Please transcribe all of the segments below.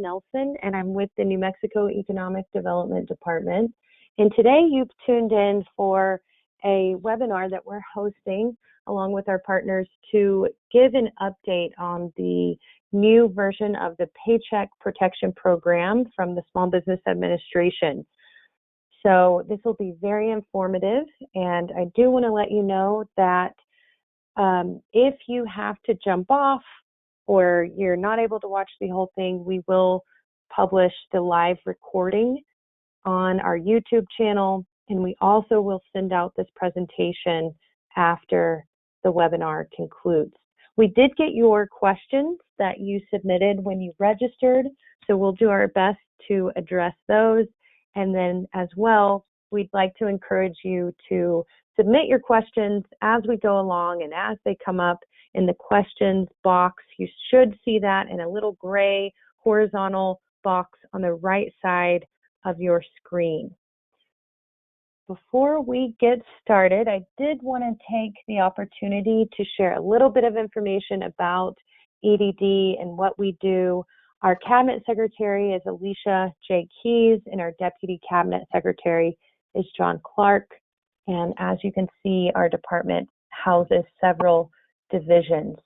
Nelson, and I'm with the New Mexico Economic Development Department. And today you've tuned in for a webinar that we're hosting along with our partners to give an update on the new version of the Paycheck Protection Program from the Small Business Administration. So this will be very informative, and I do want to let you know that if you have to jump off or you're not able to watch the whole thing, we will publish the live recording on our YouTube channel, and we also will send out this presentation after the webinar concludes. We did get your questions that you submitted when you registered, so we'll do our best to address those. And then as well, we'd like to encourage you to submit your questions as we go along and as they come up in the questions box. You should see that in a little gray horizontal box on the right side of your screen. Before we get started, I did want to take the opportunity to share a little bit of information about EDD and what we do. Our Cabinet Secretary is Alicia J. Keys, and our Deputy Cabinet Secretary is John Clark. And as you can see, our department houses several divisions.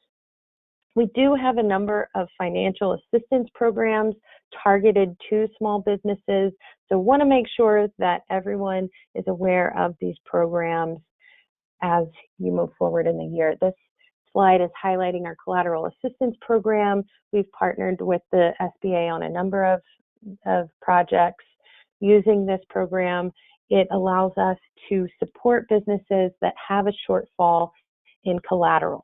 We do have a number of financial assistance programs targeted to small businesses, so want to make sure that everyone is aware of these programs as you move forward in the year. This slide is highlighting our collateral assistance program. We've partnered with the SBA on a number of projects using this program. It allows us to support businesses that have a shortfall in collateral.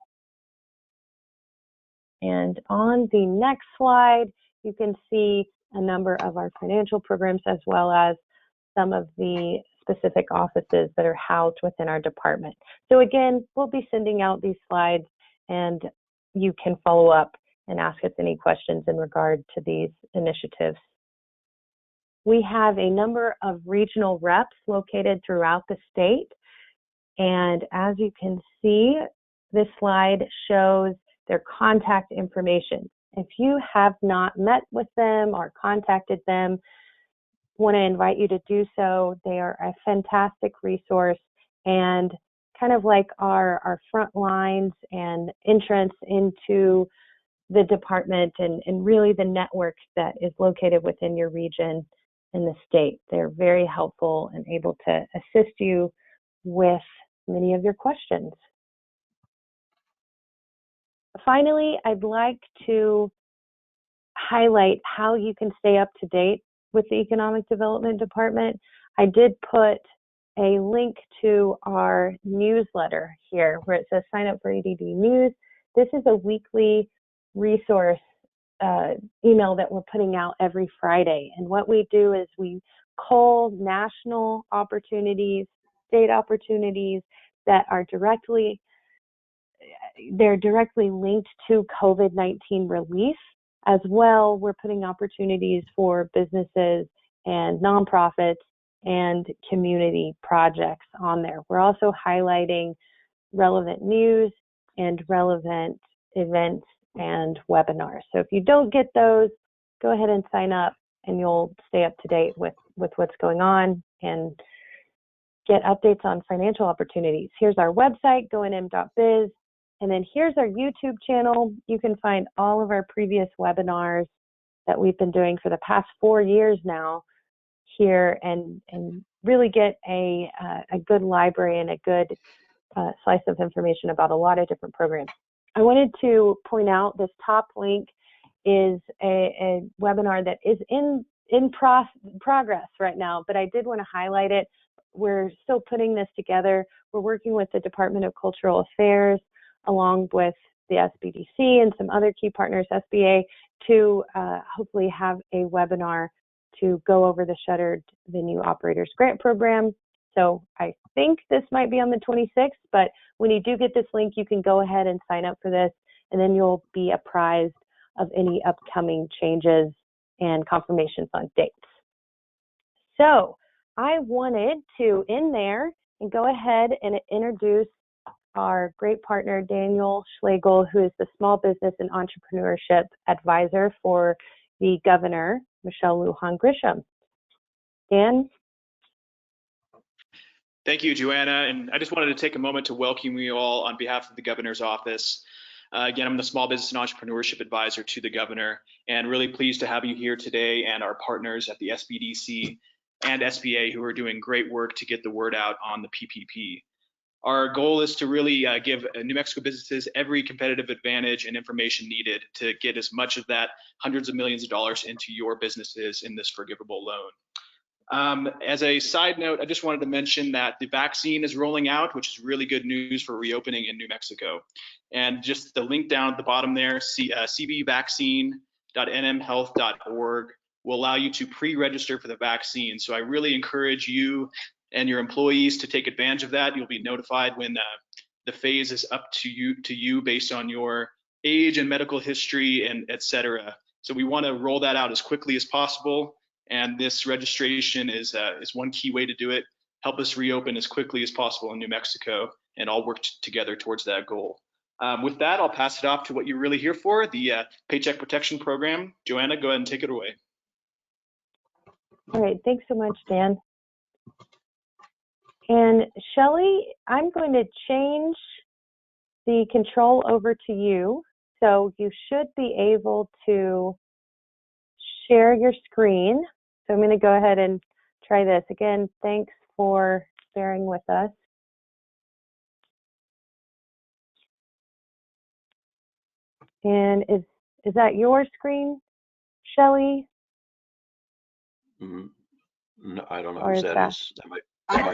And on the next slide, you can see a number of our financial programs as well as some of the specific offices that are housed within our department. So again, we'll be sending out these slides and you can follow up and ask us any questions in regard to these initiatives. We have a number of regional reps located throughout the state. And as you can see, this slide shows their contact information. If you have not met with them or contacted them, want to invite you to do so. They are a fantastic resource and kind of like our front lines and entrance into the department and really the network that is located within your region in the state. They're very helpful and able to assist you with many of your questions. Finally, I'd like to highlight how you can stay up to date with the Economic Development Department. I did put a link to our newsletter here where it says sign up for EDD News. This is a weekly resource email that we're putting out every Friday. And what we do is we cull national opportunities, state opportunities that are directly linked to COVID-19 relief. As well, we're putting opportunities for businesses and nonprofits and community projects on there. We're also highlighting relevant news and relevant events and webinars. So if you don't get those, go ahead and sign up and you'll stay up to date with what's going on and get updates on financial opportunities. Here's our website, gonm.biz. And then here's our YouTube channel. You can find all of our previous webinars that we've been doing for the past 4 years now here and really get a good library and a good slice of information about a lot of different programs. I wanted to point out this top link is a webinar that is in progress right now, but I did want to highlight it. We're still putting this together. We're working with the Department of Cultural Affairs along with the SBDC and some other key partners, SBA, to hopefully have a webinar to go over the New Operators Grant Program. So I think this might be on the 26th, but when you do get this link, you can go ahead and sign up for this, and then you'll be apprised of any upcoming changes and confirmations on dates. So I wanted to end there and go ahead and introduce our great partner, Daniel Schlegel, who is the Small Business and Entrepreneurship Advisor for the governor, Michelle Lujan Grisham. Dan? Thank you, Joanna. And I just wanted to take a moment to welcome you all on behalf of the governor's office. Again, I'm the Small Business and Entrepreneurship Advisor to the governor, and really pleased to have you here today and our partners at the SBDC and SBA who are doing great work to get the word out on the PPP. Our goal is to really give New Mexico businesses every competitive advantage and information needed to get as much of that hundreds of millions of dollars into your businesses in this forgivable loan. As a side note, I just wanted to mention that the vaccine is rolling out, which is really good news for reopening in New Mexico. And just the link down at the bottom there, cbvaccine.nmhealth.org, will allow you to pre-register for the vaccine. So I really encourage you and your employees to take advantage of that. You'll be notified when the phase is up to you based on your age and medical history and et cetera. So we want to roll that out as quickly as possible. And this registration is one key way to do it. Help us reopen as quickly as possible in New Mexico and all work together towards that goal. With that, I'll pass it off to what you're really here for, the Paycheck Protection Program. Joanna, go ahead and take it away. All right, thanks so much, Dan. And Shelley, I'm going to change the control over to you. So you should be able to share your screen. So I'm going to go ahead and try this. Again, thanks for bearing with us. And is that your screen, Shelley? No, I don't know who that is. That might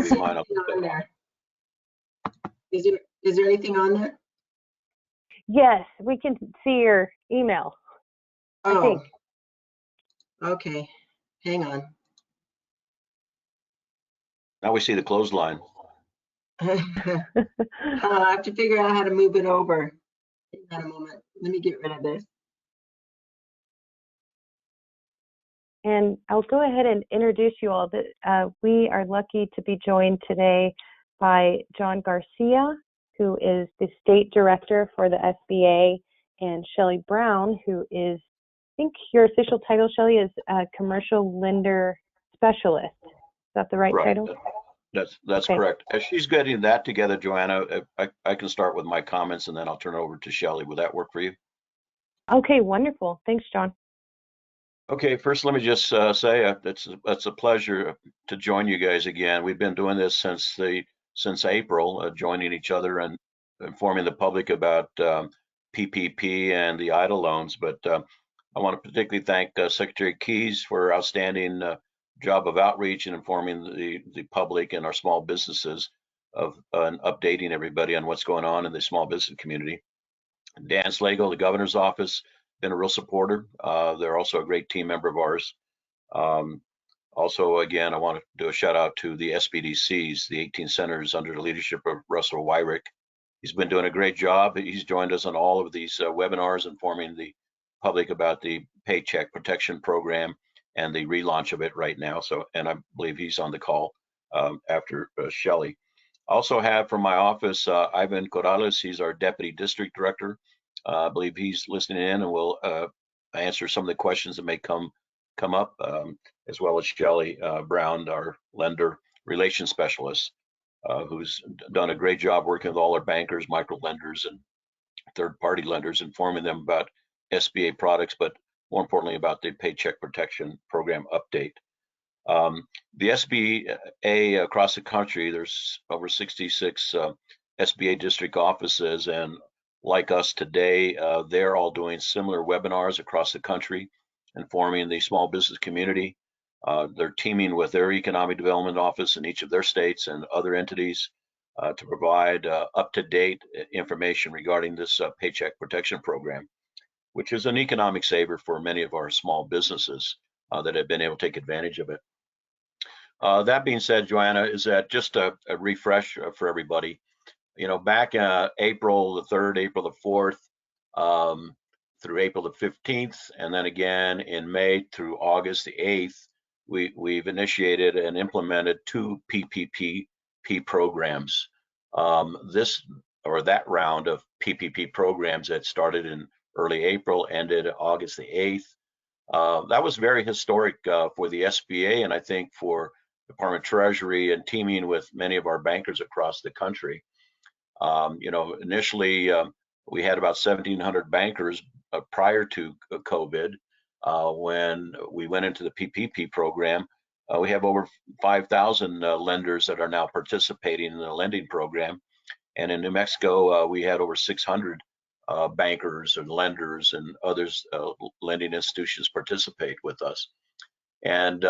be mine. On there. Is there anything on there? Yes, we can see your email. Oh, I think. Okay. Hang on. Now we see the clothesline. I have to figure out how to move it over. Hang on a moment. Let me get rid of this. And I'll go ahead and introduce you all. We are lucky to be joined today by John Garcia, who is the State Director for the SBA, and Shelley Brown, who is, I think your official title, Shelley, is Commercial Lender Specialist. Is that the right title? That's okay. Correct. As she's getting that together, Joanna, I can start with my comments and then I'll turn it over to Shelley. Would that work for you? Okay, wonderful. Thanks, John. Okay, first let me just say it's a pleasure to join you guys again. We've been doing this since April, joining each other and informing the public about PPP and the EIDL loans. But I want to particularly thank Secretary Keyes for her outstanding job of outreach and informing the public and our small businesses and updating everybody on what's going on in the small business community. Dan Slagle, the governor's office, been a real supporter. They're also a great team member of ours. Also, again, I want to do a shout out to the SBDCs, the 18 centers under the leadership of Russell Wyrick. He's been doing a great job. He's joined us on all of these webinars, informing the public about the Paycheck Protection Program and the relaunch of it right now. So, and I believe he's on the call after Shelley. Also have from my office, Ivan Corrales. He's our Deputy District Director. I believe he's listening in and will answer some of the questions that may come up, as well as Shelley Brown, our Lender Relations Specialist, who's done a great job working with all our bankers, micro lenders, and third-party lenders, informing them about SBA products, but more importantly about the Paycheck Protection Program update. The SBA across the country, there's over 66 SBA district offices, and like us today, they're all doing similar webinars across the country, informing the small business community. They're teaming with their economic development office in each of their states and other entities to provide up-to-date information regarding this Paycheck Protection Program, which is an economic saver for many of our small businesses that have been able to take advantage of it. That being said, Joanna, is that just a refresh for everybody. You know, back April the 3rd, April the 4th, through April the 15th, and then again in May through August the 8th, we've initiated and implemented 2 PPP programs. That round of PPP programs that started in early April ended August the 8th. That was very historic for the SBA, and I think for Department of Treasury and teaming with many of our bankers across the country. Initially, we had about 1,700 bankers prior to COVID. When we went into the PPP program, we have over 5,000 lenders that are now participating in the lending program. And in New Mexico, we had over 600 bankers and lenders and others, lending institutions participate with us. And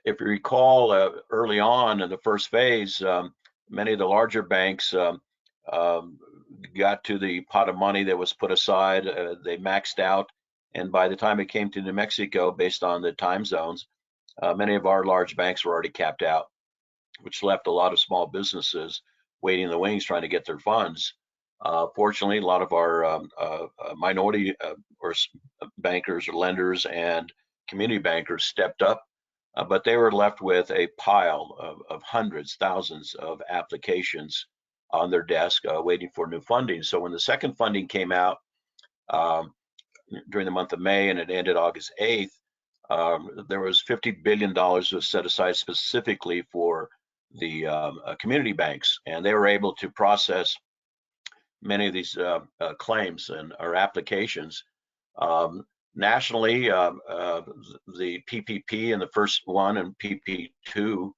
if you recall, early on in the first phase, many of the larger banks got to the pot of money that was put aside. They maxed out. And by the time it came to New Mexico, based on the time zones, many of our large banks were already capped out, which left a lot of small businesses waiting in the wings trying to get their funds. Fortunately, a lot of our minority or bankers or lenders and community bankers stepped up, but they were left with a pile of hundreds, thousands of applications on their desk waiting for new funding. So when the second funding came out during the month of May and it ended August 8th, there was $50 billion was set aside specifically for the community banks, and they were able to process many of these claims and or applications. Nationally, the PPP and the first one and PP2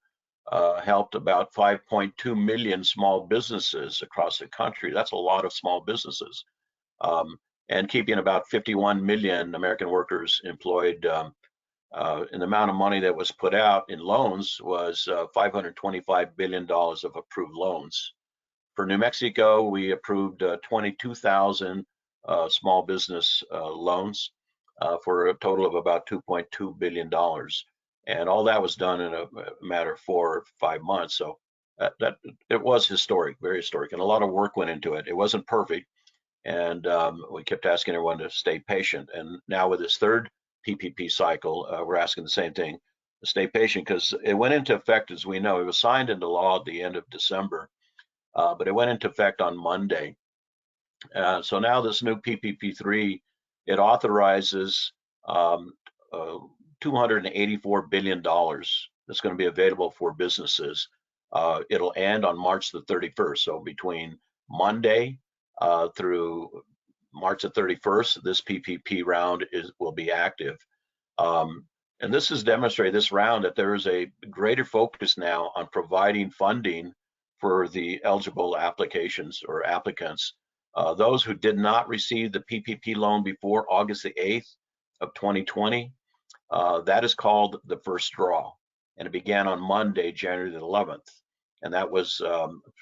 helped about 5.2 million small businesses across the country. That's a lot of small businesses, and keeping about 51 million American workers employed. And the amount of money that was put out in loans was $525 billion of approved loans. For New Mexico, we approved 22,000 small business loans for a total of about $2.2 billion. And all that was done in a matter of 4 or 5 months. So that it was historic, very historic, and a lot of work went into it. It wasn't perfect, and we kept asking everyone to stay patient. And now with this third PPP cycle, we're asking the same thing, to stay patient, because it went into effect, as we know. It was signed into law at the end of December, but it went into effect on Monday. So now this new PPP3, it authorizes $284 billion that's going to be available for businesses. It'll end on March the 31st. So between Monday through March the 31st, this PPP round will be active. And this has demonstrated, this round, that there is a greater focus now on providing funding for the eligible applications or applicants. Those who did not receive the PPP loan before August the 8th of 2020, that is called the first draw. And it began on Monday, January the 11th. And that was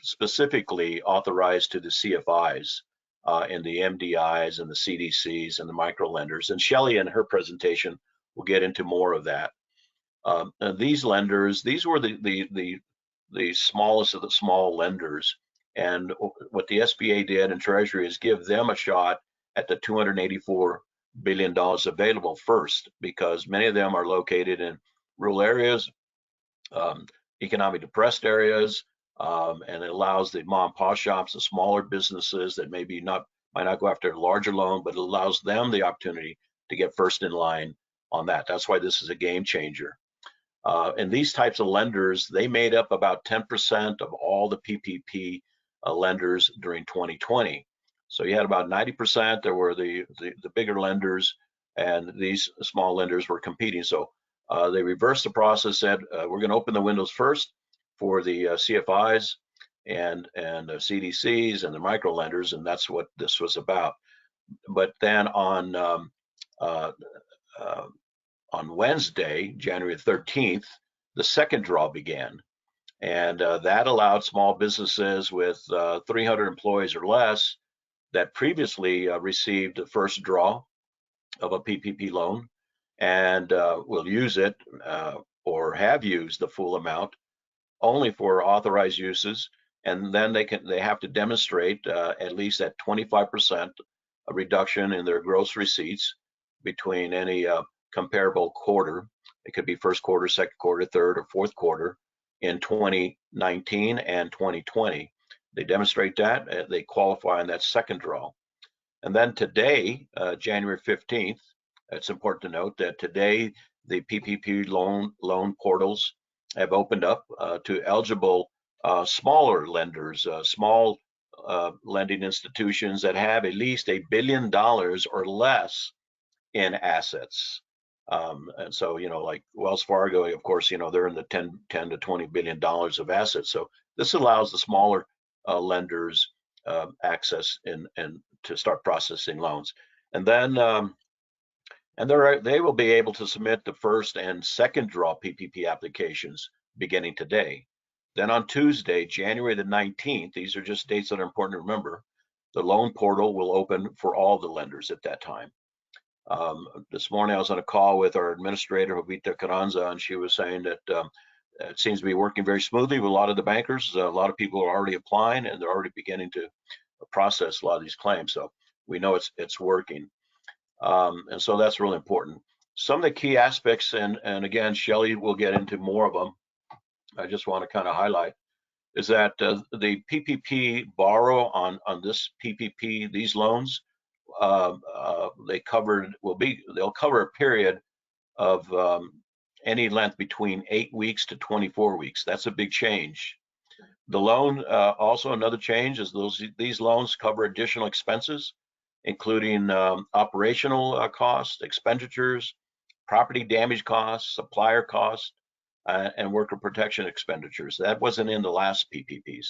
specifically authorized to the CFIs and the MDIs and the CDCs and the micro lenders. And Shelley in her presentation will get into more of that. These lenders, these were the smallest of the small lenders. And what the SBA did and Treasury is give them a shot at the $284 billion available first, because many of them are located in rural areas, economically depressed areas, and it allows the mom and pop shops, the smaller businesses that might not go after a larger loan, but it allows them the opportunity to get first in line on that. That's why this is a game changer. And these types of lenders, they made up about 10% of all the PPP lenders during 2020. So you had about 90% that were the bigger lenders, and these small lenders were competing. So they reversed the process, said we're going to open the windows first for the CFIs and CDCs and the micro lenders, and that's what this was about. But then on Wednesday, January 13th, the second draw began. And that allowed small businesses with 300 employees or less that previously received the first draw of a PPP loan and will use it or have used the full amount only for authorized uses. And then they have to demonstrate at least at 25% a reduction in their gross receipts between any comparable quarter. It could be first quarter, second quarter, third, or fourth quarter in 2019 and 2020. They demonstrate that, they qualify on that second draw. And then today, January 15th, It's important to note that today the PPP loan portals have opened up to eligible smaller lenders, small lending institutions that have at least $1 billion or less in assets. And so, like Wells Fargo, of course, they're in the 10 to $20 billion of assets. So this allows the smaller lenders access and to start processing loans. And then they will be able to submit the first and second draw PPP applications beginning today. Then on Tuesday, January the 19th, these are just dates that are important to remember, the loan portal will open for all the lenders at that time. This morning I was on a call with our administrator, Jovita Carranza, and she was saying that it seems to be working very smoothly with a lot of the bankers. A lot of people are already applying and they're already beginning to process a lot of these claims. So we know it's working. And so that's really important. Some of the key aspects, and again, Shelley will get into more of them. I just want to kind of highlight is that the PPP borrow on this PPP, these loans, they'll cover a period of any length between 8 weeks to 24 weeks. That's a big change. The loan, also another change is these loans cover additional expenses, including operational costs, expenditures, property damage costs, supplier costs, and worker protection expenditures. That wasn't in the last PPPs.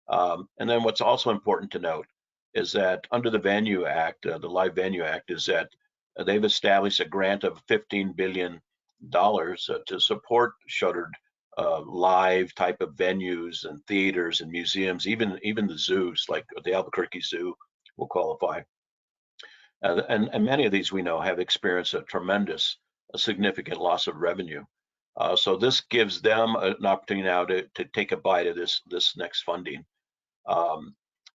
And then what's also important to note is that under the Venue Act, the Live Venue Act, is that they've established a grant of $15 billion to support shuttered live type of venues and theaters and museums, even the zoos, like the Albuquerque Zoo will qualify. And many of these we know have experienced a significant loss of revenue. So this gives them an opportunity now to take a bite of this next funding.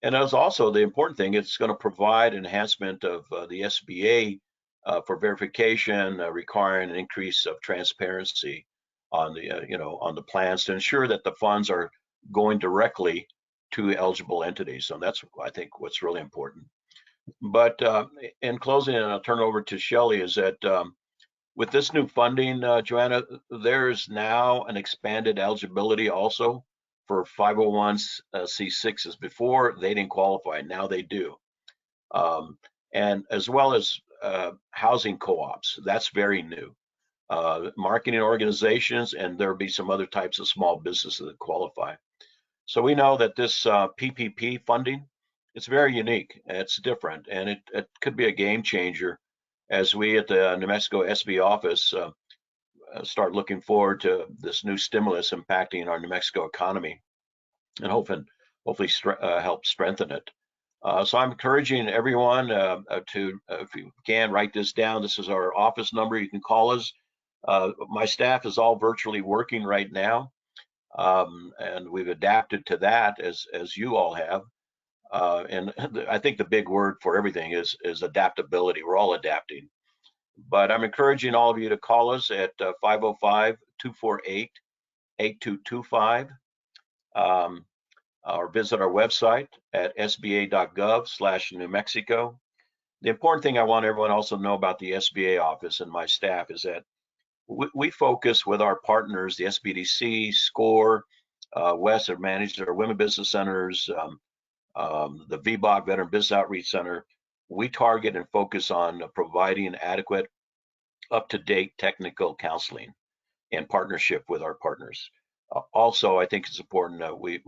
And as also the important thing, it's going to provide enhancement of the SBA for verification, requiring an increase of transparency on the on the plans to ensure that the funds are going directly to eligible entities. So that's, I think, what's really important. But in closing, and I'll turn it over to Shelley, is that with this new funding, Joanna, there's now an expanded eligibility also for 501c6s. Before, they didn't qualify. Now they do. And as well as housing co-ops. That's very new. Marketing organizations, and there'll be some other types of small businesses that qualify. So we know that this PPP funding, it's very unique. It's different, and it could be a game changer as we at the New Mexico SB office start looking forward to this new stimulus impacting our New Mexico economy and hopefully help strengthen it. So I'm encouraging everyone to, if you can, write this down. This is our office number. You can call us. My staff is all virtually working right now, and we've adapted to that as you all have. And I think the big word for everything is adaptability. We're all adapting. But I'm encouraging all of you to call us at 505-248-8225, or visit our website at sba.gov/New Mexico. The important thing I want everyone also to know about the SBA office and my staff is that we focus with our partners, the SBDC, SCORE, West have managed our women business centers, the VBOC, Veteran Business Outreach Center. We target and focus on providing adequate, up-to-date technical counseling in partnership with our partners. Also, I think it's important that we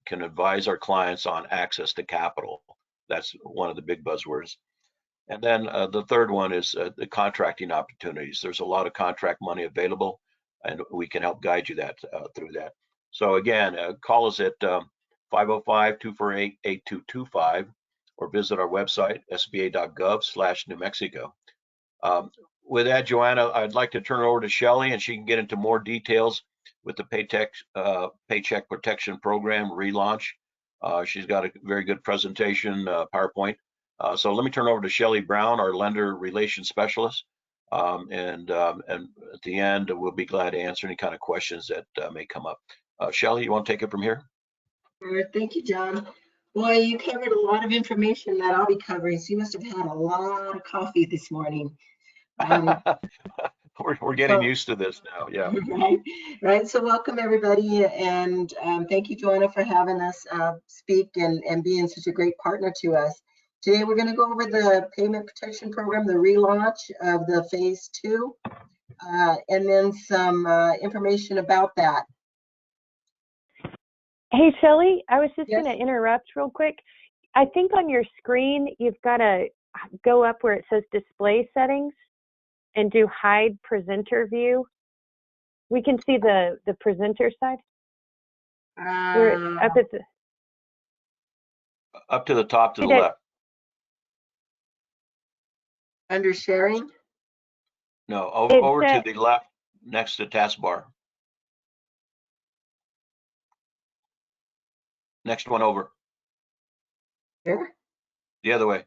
can advise our clients on access to capital. That's one of the big buzzwords. And then the third one is the contracting opportunities. There's a lot of contract money available, and we can help guide you through that. So again, call us at 505-248-8225 or visit our website, sba.gov/New Mexico. With that, Joanna, I'd like to turn it over to Shelley, and she can get into more details with the Paycheck Protection Program relaunch. She's got a very good presentation, PowerPoint. So let me turn over to Shelley Brown, our lender relations specialist. And at the end, we'll be glad to answer any kind of questions that may come up. Shelley, you want to take it from here? Sure. Thank you, John. Boy, you covered a lot of information that I'll be covering. So you must have had a lot of coffee this morning. We're getting used to this now. Yeah. Right. So welcome everybody, and thank you, Joanna, for having us speak and being such a great partner to us. Today we're going to go over the Payment Protection Program, the relaunch of the Phase 2, and then some information about that. Hey, Shelley, I was just Yes. going to interrupt real quick. I think on your screen, you've got to go up where it says Display Settings and do Hide Presenter View. We can see the presenter side. We're up at the Up to the top to the left. Under sharing? No, over to the left next to taskbar. Next one over. Here? The other way.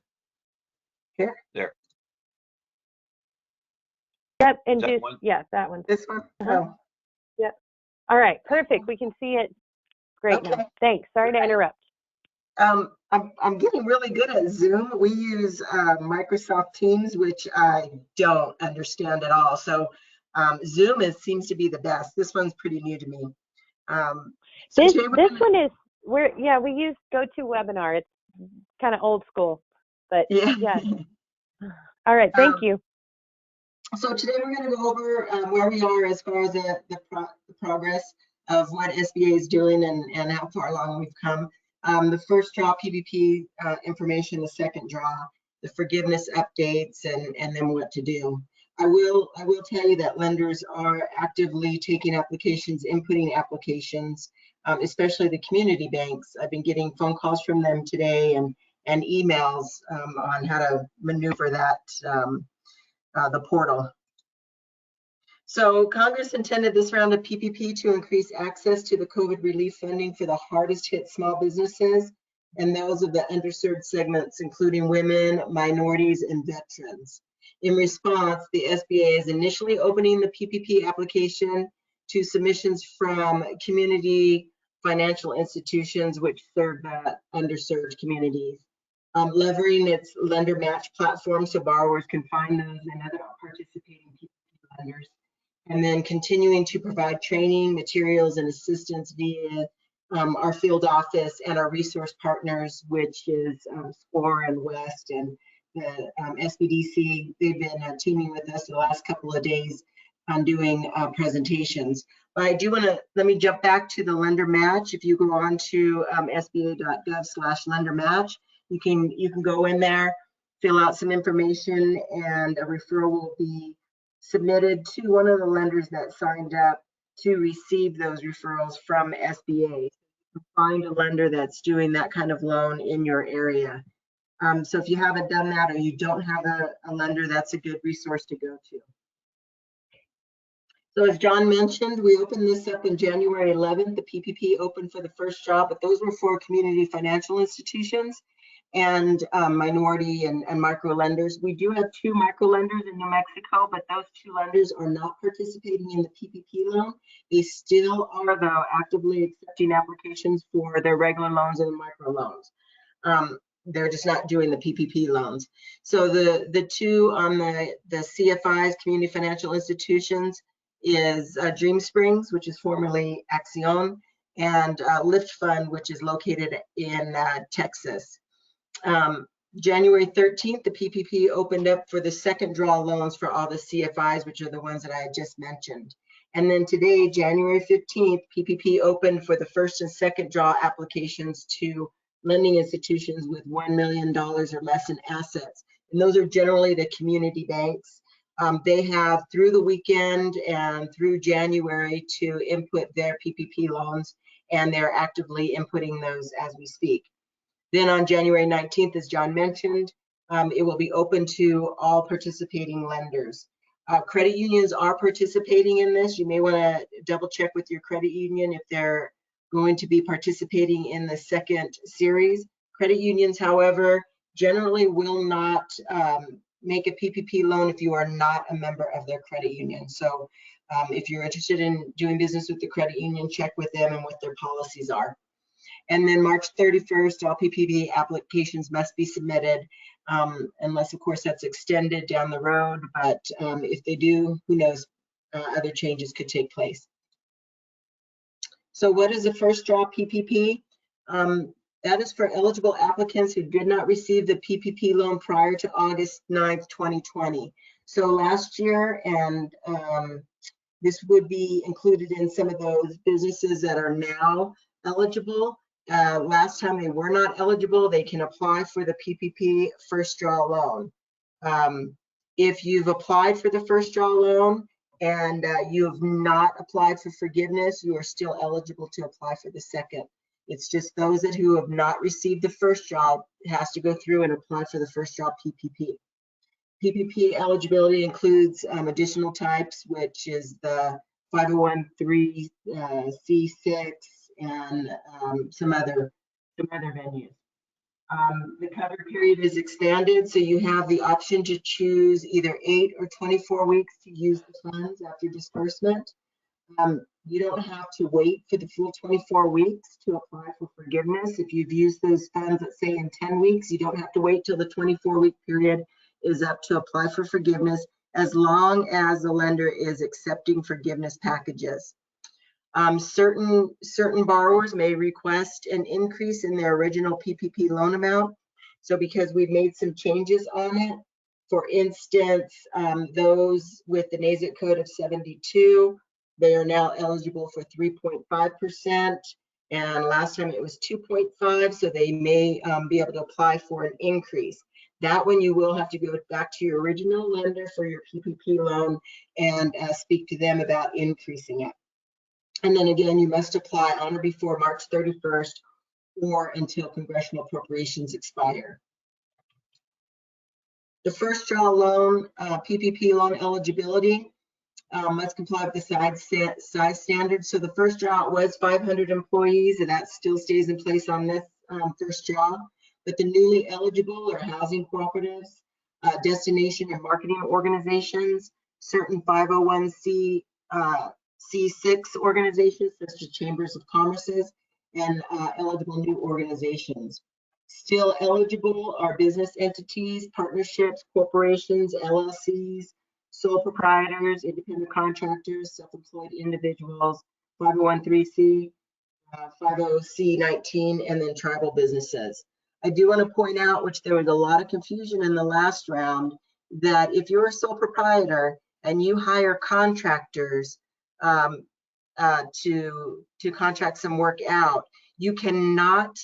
Here? There. Yep, and That just one? yeah, that one. This one? Uh-huh. Yep. All right, perfect. We can see it. Great Okay. now. Thanks. Sorry to interrupt. I'm getting really good at Zoom. We use Microsoft Teams, which I don't understand at all. So Zoom seems to be the best. This one's pretty new to me. This one is we use GoToWebinar. It's kind of old school, but yeah. All right, thank you. So today we're going to go over where we are as far as the progress of what SBA is doing and how far along we've come. The first draw PPP information, the second draw, the forgiveness updates, and then what to do. I will tell you that lenders are actively taking applications, inputting applications, especially the community banks. I've been getting phone calls from them today and emails on how to maneuver that the portal. So Congress intended this round of PPP to increase access to the COVID relief funding for the hardest hit small businesses and those of the underserved segments, including women, minorities, and veterans. In response, the SBA is initially opening the PPP application to submissions from community financial institutions which serve the underserved communities. Leveraging its lender match platform so borrowers can find those and other participating PPP lenders. And then continuing to provide training, materials, and assistance via our field office and our resource partners, which is SCORE and West and the SBDC. They've been teaming with us the last couple of days on doing presentations. But I do want to, let me jump back to the lender match. If you go on to sba.gov/lender match, you can go in there, fill out some information, and a referral will be submitted to one of the lenders that signed up to receive those referrals from SBA. Find a lender that's doing that kind of loan in your area. So if you haven't done that or you don't have a lender, that's a good resource to go to. So as John mentioned, we opened this up on January 11th. The PPP opened for the first job, but those were for community financial institutions and minority and micro lenders. We do have 2 micro lenders in New Mexico, but those 2 lenders are not participating in the PPP loan. They still are, though, actively accepting applications for their regular loans and micro loans. They're just not doing the PPP loans. So the 2 on the CFIs, community financial institutions, is Dream Springs, which is formerly Accion, and Lift Fund, which is located in Texas. January 13th, the PPP opened up for the second draw loans for all the CFIs, which are the ones that I just mentioned. And then today, January 15th, PPP opened for the first and second draw applications to lending institutions with $1 million or less in assets. And those are generally the community banks. They have through the weekend and through January to input their PPP loans, and they're actively inputting those as we speak. Then on January 19th, as John mentioned, it will be open to all participating lenders. Credit unions are participating in this. You may want to double check with your credit union if they're going to be participating in the second series. Credit unions, however, generally will not make a PPP loan if you are not a member of their credit union. So if you're interested in doing business with the credit union, check with them and what their policies are. And then March 31st, all PPP applications must be submitted, unless of course that's extended down the road. But if they do, who knows, other changes could take place. So what is a first draw PPP? That is for eligible applicants who did not receive the PPP loan prior to August 9th, 2020. So last year, and this would be included in some of those businesses that are now eligible. Last time they were not eligible, they can apply for the PPP first draw loan. If you've applied for the first draw loan and you have not applied for forgiveness, you are still eligible to apply for the second. It's just those who have not received the first draw has to go through and apply for the first draw PPP. PPP eligibility includes additional types, which is the 501(c)(6) and some other venues. The cover period is expanded, so you have the option to choose either 8 or 24 weeks to use the funds after disbursement. You don't have to wait for the full 24 weeks to apply for forgiveness. If you've used those funds, let's say in 10 weeks, you don't have to wait till the 24-week period is up to apply for forgiveness, as long as the lender is accepting forgiveness packages. Certain borrowers may request an increase in their original PPP loan amount. So because we've made some changes on it, for instance, those with the NAICS code of 72, they are now eligible for 3.5%. And last time it was 2.5, so they may be able to apply for an increase. That one you will have to go back to your original lender for your PPP loan and speak to them about increasing it. And then again, you must apply on or before March 31st or until congressional appropriations expire. The first draw loan, PPP loan eligibility, must comply with the size standards. So the first draw was 500 employees, and that still stays in place on this first draw. But the newly eligible are housing cooperatives, destination and marketing organizations, certain 501(c)(6) organizations, such as chambers of commerces, and eligible new organizations. Still eligible are business entities, partnerships, corporations, LLCs, sole proprietors, independent contractors, self-employed individuals, 501(c)(3), 50(c)(19), and then tribal businesses. I do want to point out, which there was a lot of confusion in the last round, that if you're a sole proprietor and you hire contractors to contract some work out, you cannot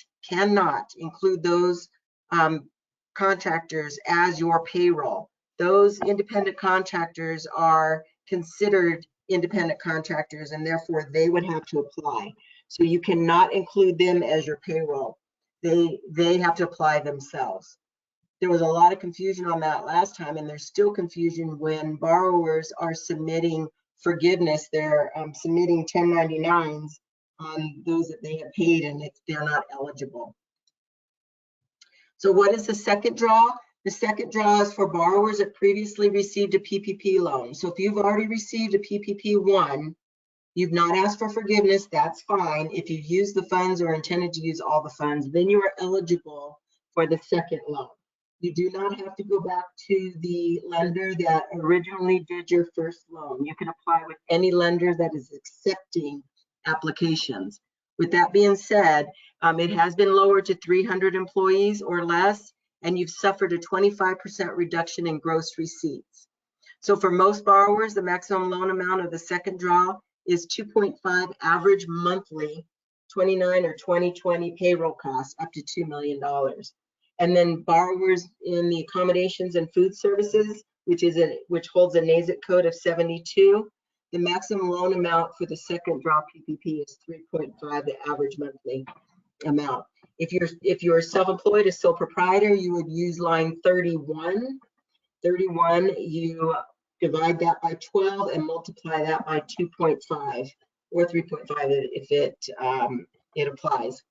include those contractors as your payroll. Those independent contractors are considered independent contractors, and therefore they would have to apply. So you cannot include them as your payroll. They have to apply themselves. There was a lot of confusion on that last time, and there's still confusion when borrowers are submitting forgiveness. They're submitting 1099s on those that they have paid, and if they're not eligible. So what is the second draw? The second draw is for borrowers that previously received a PPP loan. So if you've already received a PPP 1, you've not asked for forgiveness, that's fine. If you've used the funds or intended to use all the funds, then you are eligible for the second loan. You do not have to go back to the lender that originally did your first loan. You can apply with any lender that is accepting applications. With that being said, it has been lowered to 300 employees or less, and you've suffered a 25% reduction in gross receipts. So for most borrowers, the maximum loan amount of the second draw is 2.5 average monthly 29 or 2020 payroll costs up to $2 million. And then borrowers in the accommodations and food services, which holds a NAICS code of 72, the maximum loan amount for the second draw PPP is 3.5 the average monthly amount. If you're self-employed, a sole proprietor, you would use line 31. 31, you divide that by 12 and multiply that by 2.5 or 3.5 if it applies.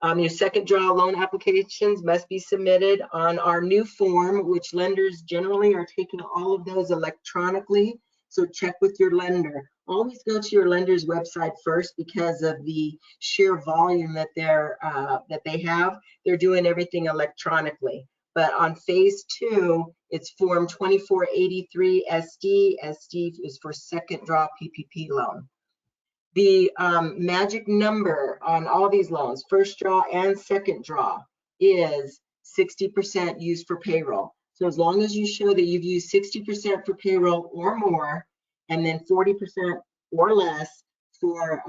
Your second draw loan applications must be submitted on our new form, which lenders generally are taking all of those electronically So check with your lender. Always go to your lender's website first because of the sheer volume that they have. They're doing everything electronically. But on phase 2, it's form 2483 SD. SD is for second draw PPP loan. The magic number on all these loans, first draw and second draw, is 60% used for payroll. So as long as you show that you've used 60% for payroll or more, and then 40% or less for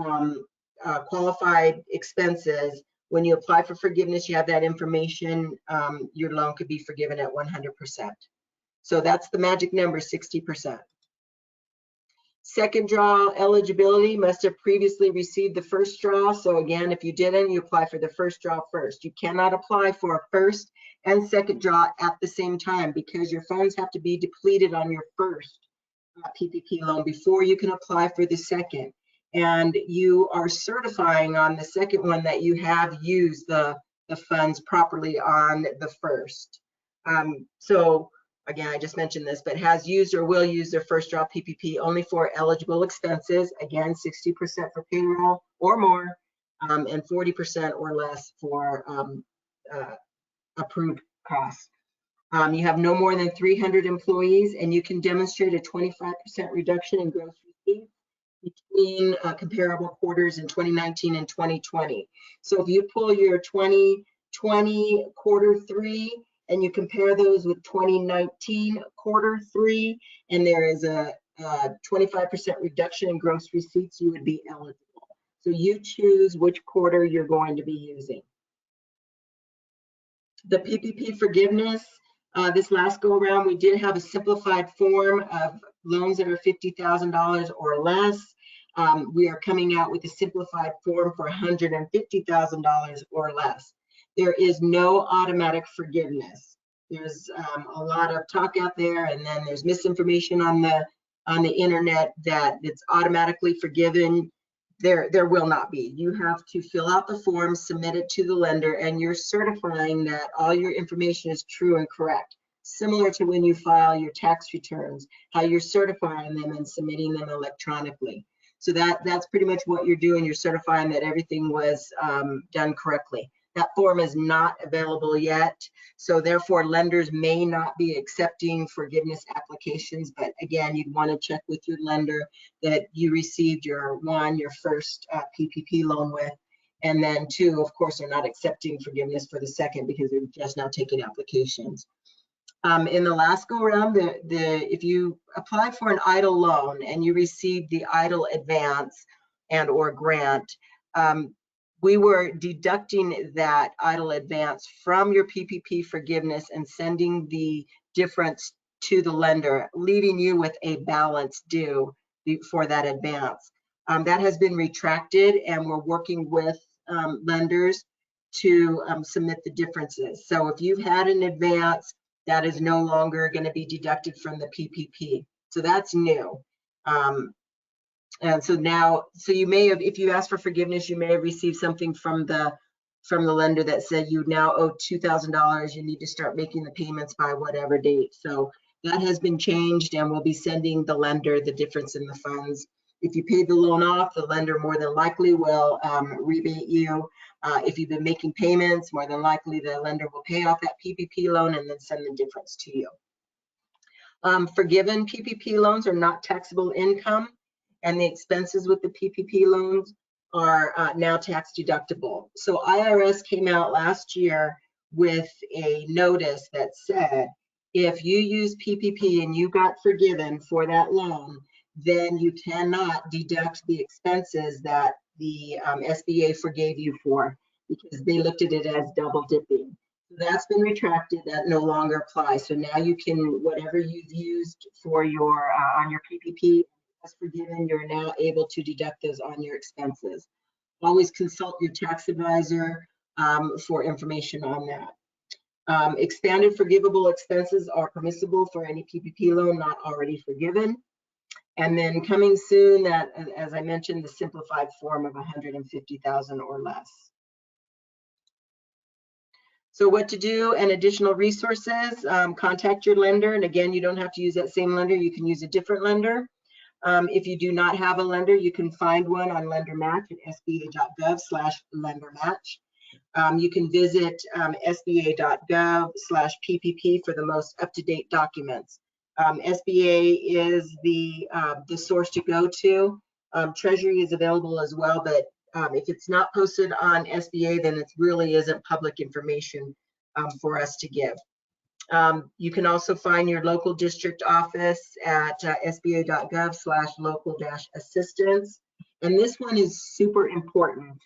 qualified expenses, when you apply for forgiveness, you have that information, your loan could be forgiven at 100%. So that's the magic number, 60%. Second draw eligibility must have previously received the first draw. So again, if you didn't, you apply for the first draw first. You cannot apply for a first and second draw at the same time because your funds have to be depleted on your first PPP loan before you can apply for the second. And you are certifying on the second one that you have used the funds properly on the first. So again, I just mentioned this, but has used or will use their first draw PPP only for eligible expenses. Again, 60% for payroll or more, and 40% or less for approved costs. You have no more than 300 employees, and you can demonstrate a 25% reduction in gross receipts between comparable quarters in 2019 and 2020. So if you pull your 2020 quarter 3 and you compare those with 2019 quarter 3, and there is a 25% reduction in gross receipts, you would be eligible. So you choose which quarter you're going to be using. The PPP forgiveness, this last go around, we did have a simplified form of loans that are $50,000 or less. We are coming out with a simplified form for $150,000 or less. There is no automatic forgiveness. There's a lot of talk out there, and then there's misinformation on the internet that it's automatically forgiven. There will not be. You have to fill out the form, submit it to the lender, and you're certifying that all your information is true and correct. Similar to when you file your tax returns, how you're certifying them and submitting them electronically. So that's pretty much what you're doing. You're certifying that everything was done correctly. That form is not available yet, so therefore lenders may not be accepting forgiveness applications. But again, you'd want to check with your lender that you received your first PPP loan with, and then 2, of course, they're not accepting forgiveness for the second because they're just now taking applications. In the last go around, if you apply for an EIDL loan and you receive the EIDL advance and or grant, we were deducting that EIDL advance from your PPP forgiveness and sending the difference to the lender, leaving you with a balance due for that advance. That has been retracted, and we're working with lenders to submit the differences. So if you've had an advance, that is no longer going to be deducted from the PPP. So that's new. And so now, so you may have, if you ask for forgiveness, you may have received something from the lender that said you now owe $2,000. You need to start making the payments by whatever date. So that has been changed, and we'll be sending the lender the difference in the funds. If you paid the loan off, the lender more than likely will rebate you. If you've been making payments, more than likely the lender will pay off that PPP loan and then send the difference to you. Forgiven PPP loans are not taxable income, and the expenses with the PPP loans are now tax deductible. So IRS came out last year with a notice that said, if you use PPP and you got forgiven for that loan, then you cannot deduct the expenses that the SBA forgave you for, because they looked at it as double dipping. So that's been retracted. That no longer applies. So now you can, whatever you've used for your on your PPP as forgiven, you're now able to deduct those on your expenses. Always consult your tax advisor for information on that. Expanded forgivable expenses are permissible for any PPP loan not already forgiven. And then coming soon, that, as I mentioned, the simplified form of $150,000 or less. So what to do and additional resources, contact your lender. And again, you don't have to use that same lender. You can use a different lender. If you do not have a lender, you can find one on Lender Match at sba.gov/lendermatch. You can visit sba.gov/PPP for the most up-to-date documents. SBA is the source to go to. Treasury is available as well, but if it's not posted on SBA, then it really isn't public information for us to give. You can also find your local district office at sba.gov/local-assistance. And this one is super important.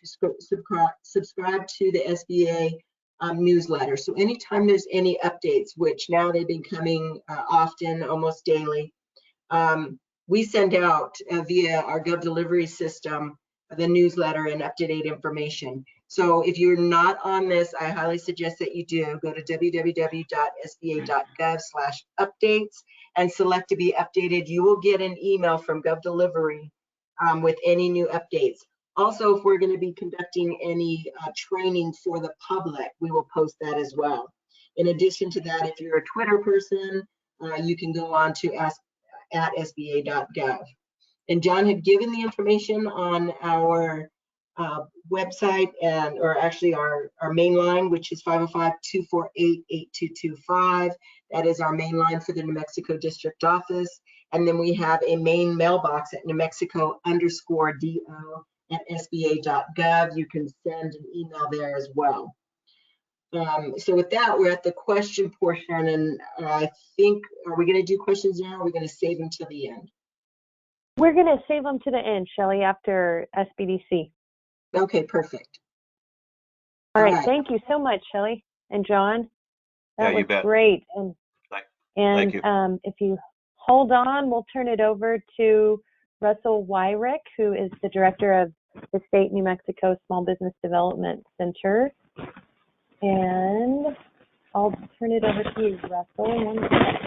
Subscribe to the SBA newsletter. So anytime there's any updates, which now they've been coming often, almost daily, we send out via our Gov delivery system the newsletter and up-to-date information. So if you're not on this, I highly suggest that you do. Go to www.sba.gov/updates and select to be updated. You will get an email from Gov Delivery with any new updates. Also, if we're going to be conducting any training for the public, we will post that as well. In addition to that, if you're a Twitter person, you can go on to @sba.gov. And John had given the information on our website or actually our main line, which is 505-248-8225. That is our main line for the New Mexico District Office. And then we have a main mailbox at newmexico_do@sba.gov. You can send an email there as well. So with that, we're at the question portion, and I think, are we going to do questions now, or are we going to save them till the end? We're going to save them to the end, Shelley, after SBDC. Okay, perfect. All right. Thank you so much, Shelley and John. That was great. And Thank you. If you hold on, we'll turn it over to Russell Wyrick, who is the director of the State New Mexico Small Business Development Center. And I'll turn it over to you, Russell, in 1 second.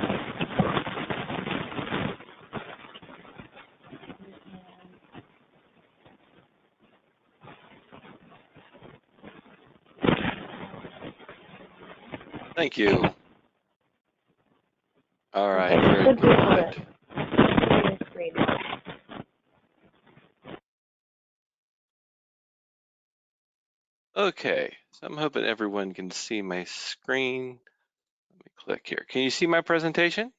Thank you. All right, very good. Okay, so I'm hoping everyone can see my screen. Let me click here. Can you see my presentation?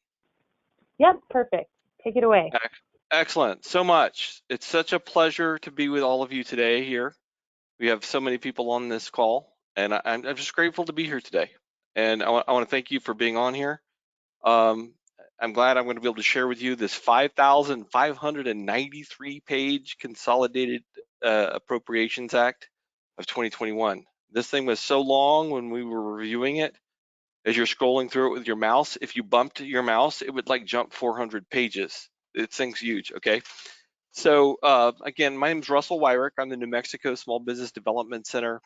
Yep, perfect. Take it away. Excellent, so much. It's such a pleasure to be with all of you today here. We have so many people on this call, and I'm just grateful to be here today. And I want to thank you for being on here. I'm glad I'm going to be able to share with you this 5,593 page Consolidated Appropriations Act of 2021. This thing was so long when we were reviewing it. As you're scrolling through it with your mouse, if you bumped your mouse, it would like jump 400 pages. This thing's huge, okay? So again, my name is Russell Wyrick. I'm the New Mexico Small Business Development Center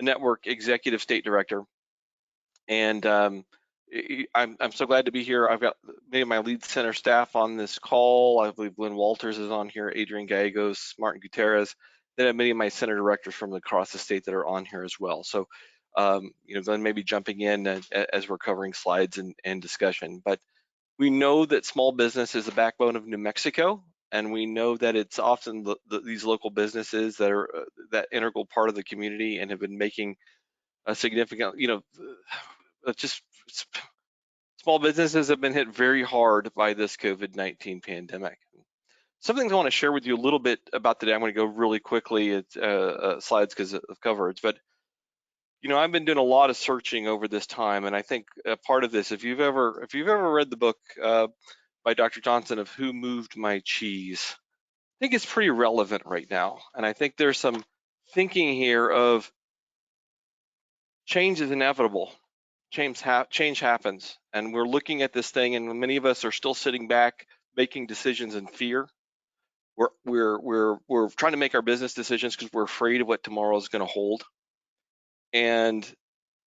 Network Executive State Director. And I'm so glad to be here. I've got many of my lead center staff on this call. I believe Lynn Walters is on here, Adrian Gallegos, Martin Gutierrez. Then I have many of my center directors from across the state that are on here as well. So, Glenn may be jumping in as we're covering slides and discussion. But we know that small business is the backbone of New Mexico, and we know that it's often these local businesses that are that integral part of the community and have been making a significant, just small businesses have been hit very hard by this COVID-19 pandemic. Some things I want to share with you a little bit about today. I'm going to go really quickly at slides because of coverage, but I've been doing a lot of searching over this time, and I think part of this, if you've ever read the book by Dr. Johnson of Who Moved My Cheese, I think it's pretty relevant right now. And I think there's some thinking here of change is inevitable. Change happens, and we're looking at this thing, and many of us are still sitting back making decisions in fear. We're trying to make our business decisions because we're afraid of what tomorrow is going to hold. And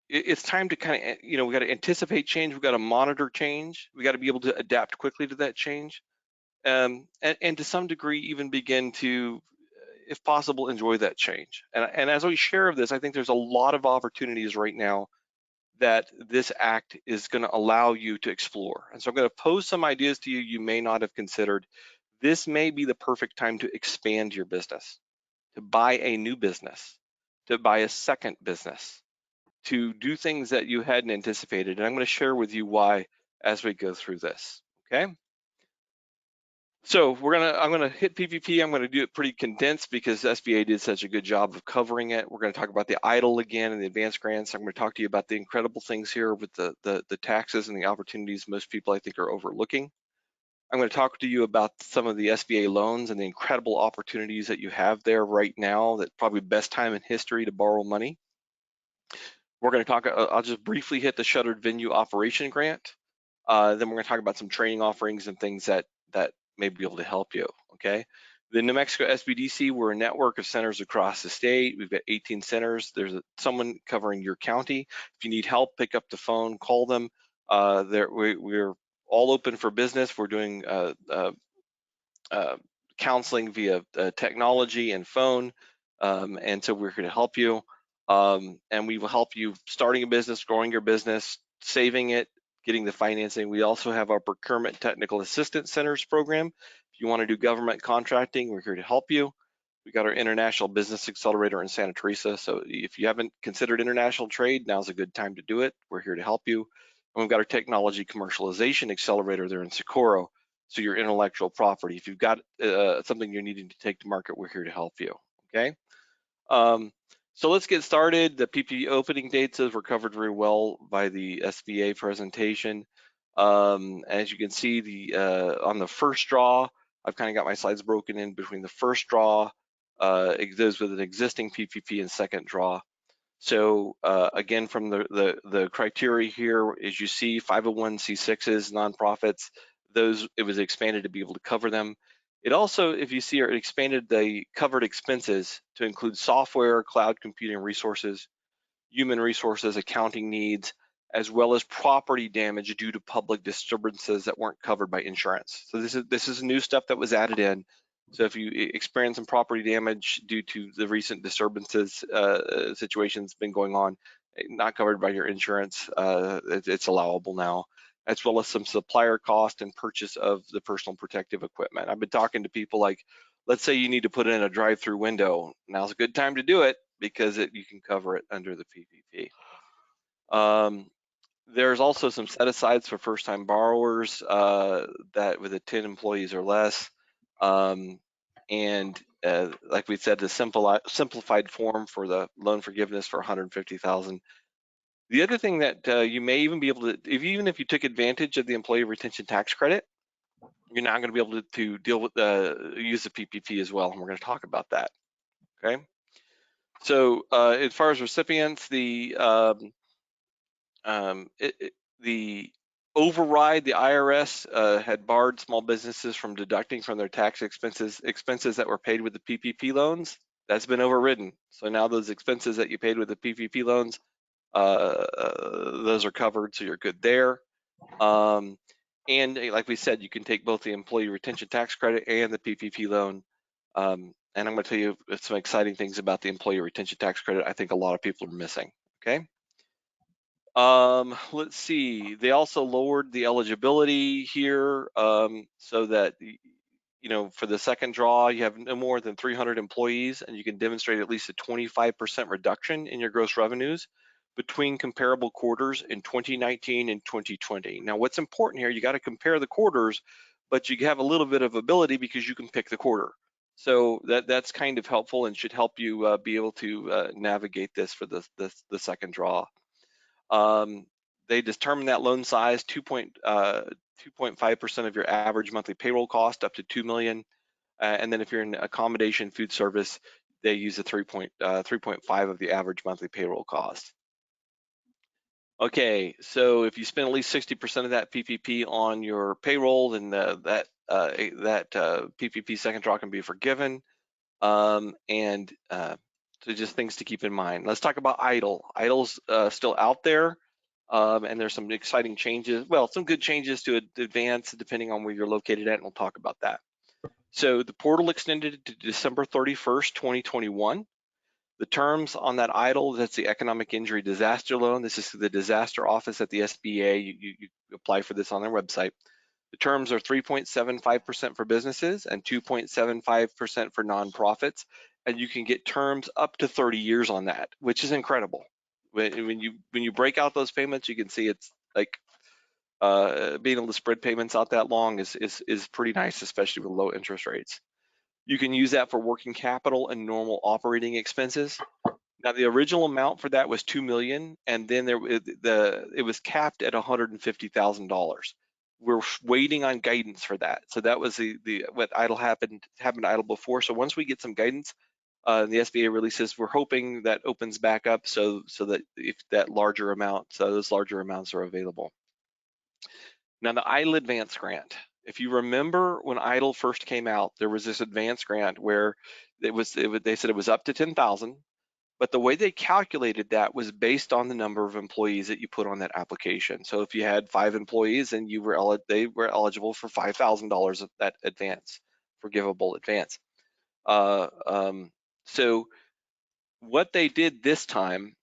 it's time to kind of, we got to anticipate change. We've got to monitor change. We got to be able to adapt quickly to that change, and to some degree even begin to, if possible, enjoy that change. And as we share of this, I think there's a lot of opportunities right now that this act is going to allow you to explore. And so I'm going to pose some ideas to you you may not have considered this may be the perfect time to expand your business, to buy a new business, to buy a second business, to do things that you hadn't anticipated. And I'm going to share with you why as we go through this, okay? So I'm gonna hit PPP. I'm gonna do it pretty condensed because SBA did such a good job of covering it. We're gonna talk about the EIDL again and the advanced grants. I'm gonna talk to you about the incredible things here with the taxes and the opportunities most people I think are overlooking. I'm gonna talk to you about some of the SBA loans and the incredible opportunities that you have there right now. That's probably best time in history to borrow money. We're gonna talk, I'll just briefly hit the shuttered venue operation grant. Then we're gonna talk about some training offerings and things that may be able to help you, okay? The New Mexico SBDC, we're a network of centers across the state. We've got 18 centers. There's someone covering your county. If you need help, pick up the phone, call them. We're all open for business. We're doing counseling via technology and phone, and so we're here to help you. And we will help you starting a business, growing your business, saving it, getting the financing. We also have our Procurement Technical Assistance Centers program. If you want to do government contracting, we're here to help you. We got our International Business Accelerator in Santa Teresa. So if you haven't considered international trade, now's a good time to do it. We're here to help you. And we've got our Technology Commercialization Accelerator there in Socorro. So your intellectual property, if you've got something you're needing to take to market, we're here to help you, okay? So let's get started. The PPP opening dates were covered very well by the SBA presentation. As you can see, on the first draw, I've kind of got my slides broken in between the first draw, those with an existing PPP, and second draw. So again, from the criteria here, as you see, 501c6s, nonprofits, it was expanded to be able to cover them. It also, if you see, it expanded the covered expenses to include software, cloud computing resources, human resources, accounting needs, as well as property damage due to public disturbances that weren't covered by insurance. So this is new stuff that was added in. So if you experience some property damage due to the recent disturbances, situations been going on, not covered by your insurance, it's allowable now, as well as some supplier cost and purchase of the personal protective equipment. I've been talking to people like, let's say you need to put in a drive-through window. Now's a good time to do it because you can cover it under the PPP. There's also some set-asides for first-time borrowers that with 10 employees or less. Like we said, the simplified form for the loan forgiveness for $150,000. The other thing that you may even be able to, even if you took advantage of the employee retention tax credit, you're not going to be able to deal with use the PPP as well, and we're going to talk about that. Okay. So as far as recipients, the override, the IRS had barred small businesses from deducting from their tax expenses that were paid with the PPP loans. That's been overridden. So now those expenses that you paid with the PPP loans, those are covered, so you're good there. And like we said, you can take both the employee retention tax credit and the PPP loan. And I'm going to tell you some exciting things about the employee retention tax credit I think a lot of people are missing, okay? Let's see, they also lowered the eligibility here so that, you know, for the second draw, you have no more than 300 employees and you can demonstrate at least a 25% reduction in your gross revenues between comparable quarters in 2019 and 2020. Now, what's important here, you got to compare the quarters, but you have a little bit of ability because you can pick the quarter. So that's kind of helpful and should help you be able to navigate this for the second draw. They determine that loan size 2.5% of your average monthly payroll cost up to $2 million. And then if you're in accommodation, food service, they use a 3.5 of the average monthly payroll cost. Okay, so if you spend at least 60% of that PPP on your payroll, then that PPP second draw can be forgiven. So just things to keep in mind. Let's talk about EIDL. EIDL's still out there, and there's some exciting changes. Well, some good changes to advance depending on where you're located at, and we'll talk about that. So the portal extended to December 31st, 2021. The terms on that EIDL, that's the Economic Injury Disaster Loan. This is the disaster office at the SBA. You apply for this on their website. The terms are 3.75% for businesses and 2.75% for nonprofits, and you can get terms up to 30 years on that, which is incredible. When you break out those payments, you can see it's like being able to spread payments out that long is pretty nice, especially with low interest rates. You can use that for working capital and normal operating expenses. Now, the original amount for that was $2 million, and then it was capped at $150,000. We're waiting on guidance for that. So that was what happened idle before. So once we get some guidance, the SBA releases, we're hoping that opens back up so that if that larger amount, so those larger amounts are available. Now, the EIDL Advance Grant. If you remember when EIDL first came out, there was this advance grant where they said it was up to 10,000. But the way they calculated that was based on the number of employees that you put on that application. So if you had 5 employees and they were eligible for $5,000 of that advance, forgivable advance. So what they did this time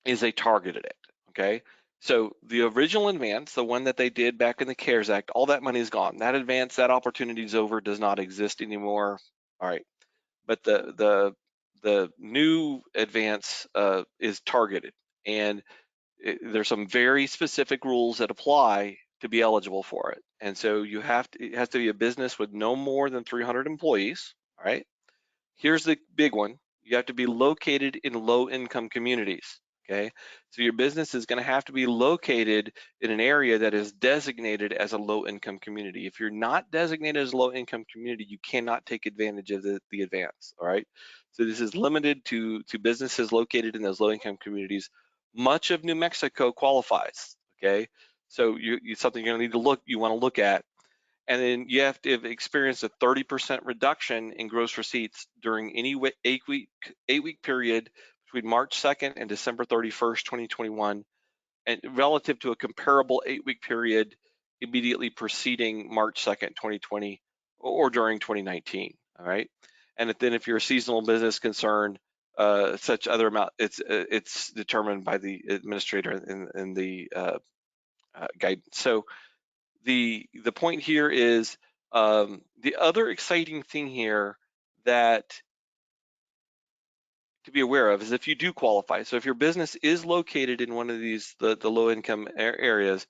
is they targeted it, okay? So the original advance, the one that they did back in the CARES Act, all that money is gone. That advance, that opportunity is over, does not exist anymore. All right, but the new advance is targeted, and there's some very specific rules that apply to be eligible for it. And so it has to be a business with no more than 300 employees. All right. Here's the big one. You have to be located in low-income communities. Okay. So your business is going to have to be located in an area that is designated as a low-income community. If you're not designated as a low-income community, you cannot take advantage of the advance. All right. So this is limited to businesses located in those low-income communities. Much of New Mexico qualifies. Okay. So something you're going to need to you want to look at. And then you have to have experienced a 30% reduction in gross receipts during any 8-week period between March 2nd and December 31st, 2021, and relative to a comparable 8-week period immediately preceding March 2nd, 2020, or during 2019. All right. And then if you're a seasonal business concerned, such other amount, it's determined by the administrator in the guidance. So the point here is the other exciting thing here that to be aware of is if you do qualify. So if your business is located in one of these the low income areas